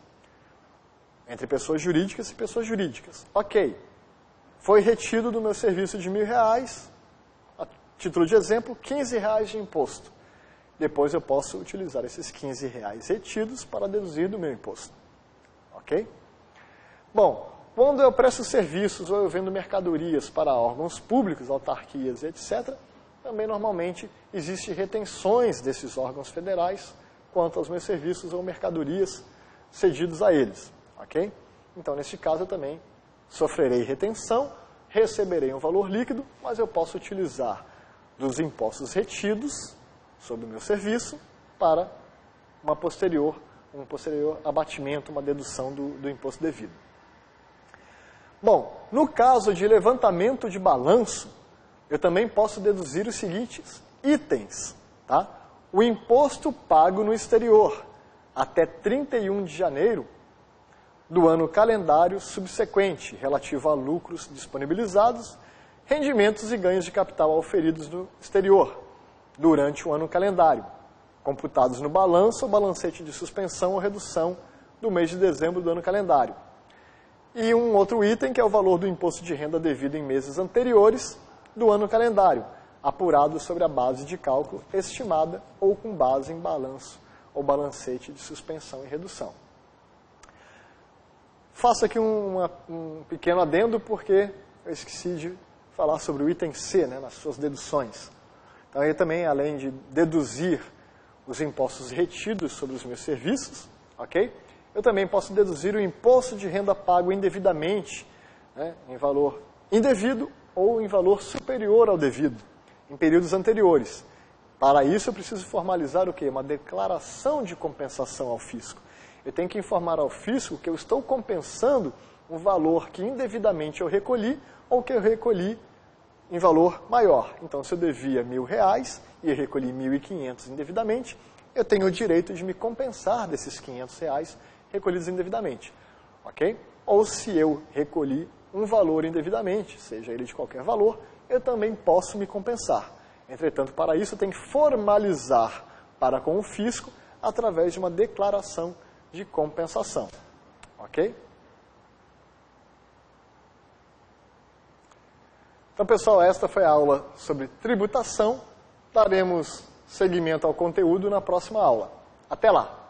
entre pessoas jurídicas e pessoas jurídicas. Ok, foi retido do meu serviço de R$1.000, a título de exemplo, R$15 de imposto. depois eu posso utilizar esses R$15 retidos para deduzir do meu imposto. Ok? Bom, quando eu presto serviços ou eu vendo mercadorias para órgãos públicos, autarquias e etc., também normalmente existem retenções desses órgãos federais quanto aos meus serviços ou mercadorias cedidos a eles. Ok? Então, neste caso, eu também sofrerei retenção, receberei um valor líquido, mas eu posso utilizar dos impostos retidos sobre o meu serviço para um posterior abatimento, uma dedução do imposto devido. Bom, no caso de levantamento de balanço, eu também posso deduzir os seguintes itens. Tá? O imposto pago no exterior até 31 de janeiro do ano calendário subsequente, relativo a lucros disponibilizados, rendimentos e ganhos de capital auferidos no exterior, durante o ano calendário, computados no balanço ou balancete de suspensão ou redução do mês de dezembro do ano calendário. E um outro item que é o valor do imposto de renda devido em meses anteriores do ano calendário, apurado sobre a base de cálculo estimada ou com base em balanço ou balancete de suspensão e redução. Faço aqui um pequeno adendo porque eu esqueci de falar sobre o item C, né, nas suas deduções. Então, aí também, além de deduzir os impostos retidos sobre os meus serviços, ok? Eu também posso deduzir o imposto de renda pago indevidamente, né, em valor indevido ou em valor superior ao devido, em períodos anteriores. Para isso, eu preciso formalizar o quê? Uma declaração de compensação ao fisco. Eu tenho que informar ao fisco que eu estou compensando um valor que indevidamente eu recolhi ou que eu recolhi em valor maior. Então, se eu devia R$1.000 e eu recolhi 1.500 indevidamente, eu tenho o direito de me compensar desses R$500 recolhidos indevidamente. Ok? Ou se eu recolhi um valor indevidamente, seja ele de qualquer valor, eu também posso me compensar. Entretanto, para isso, eu tenho que formalizar para com o fisco através de uma declaração de compensação. Ok? Então, pessoal, esta foi a aula sobre tributação. Daremos seguimento ao conteúdo na próxima aula. Até lá!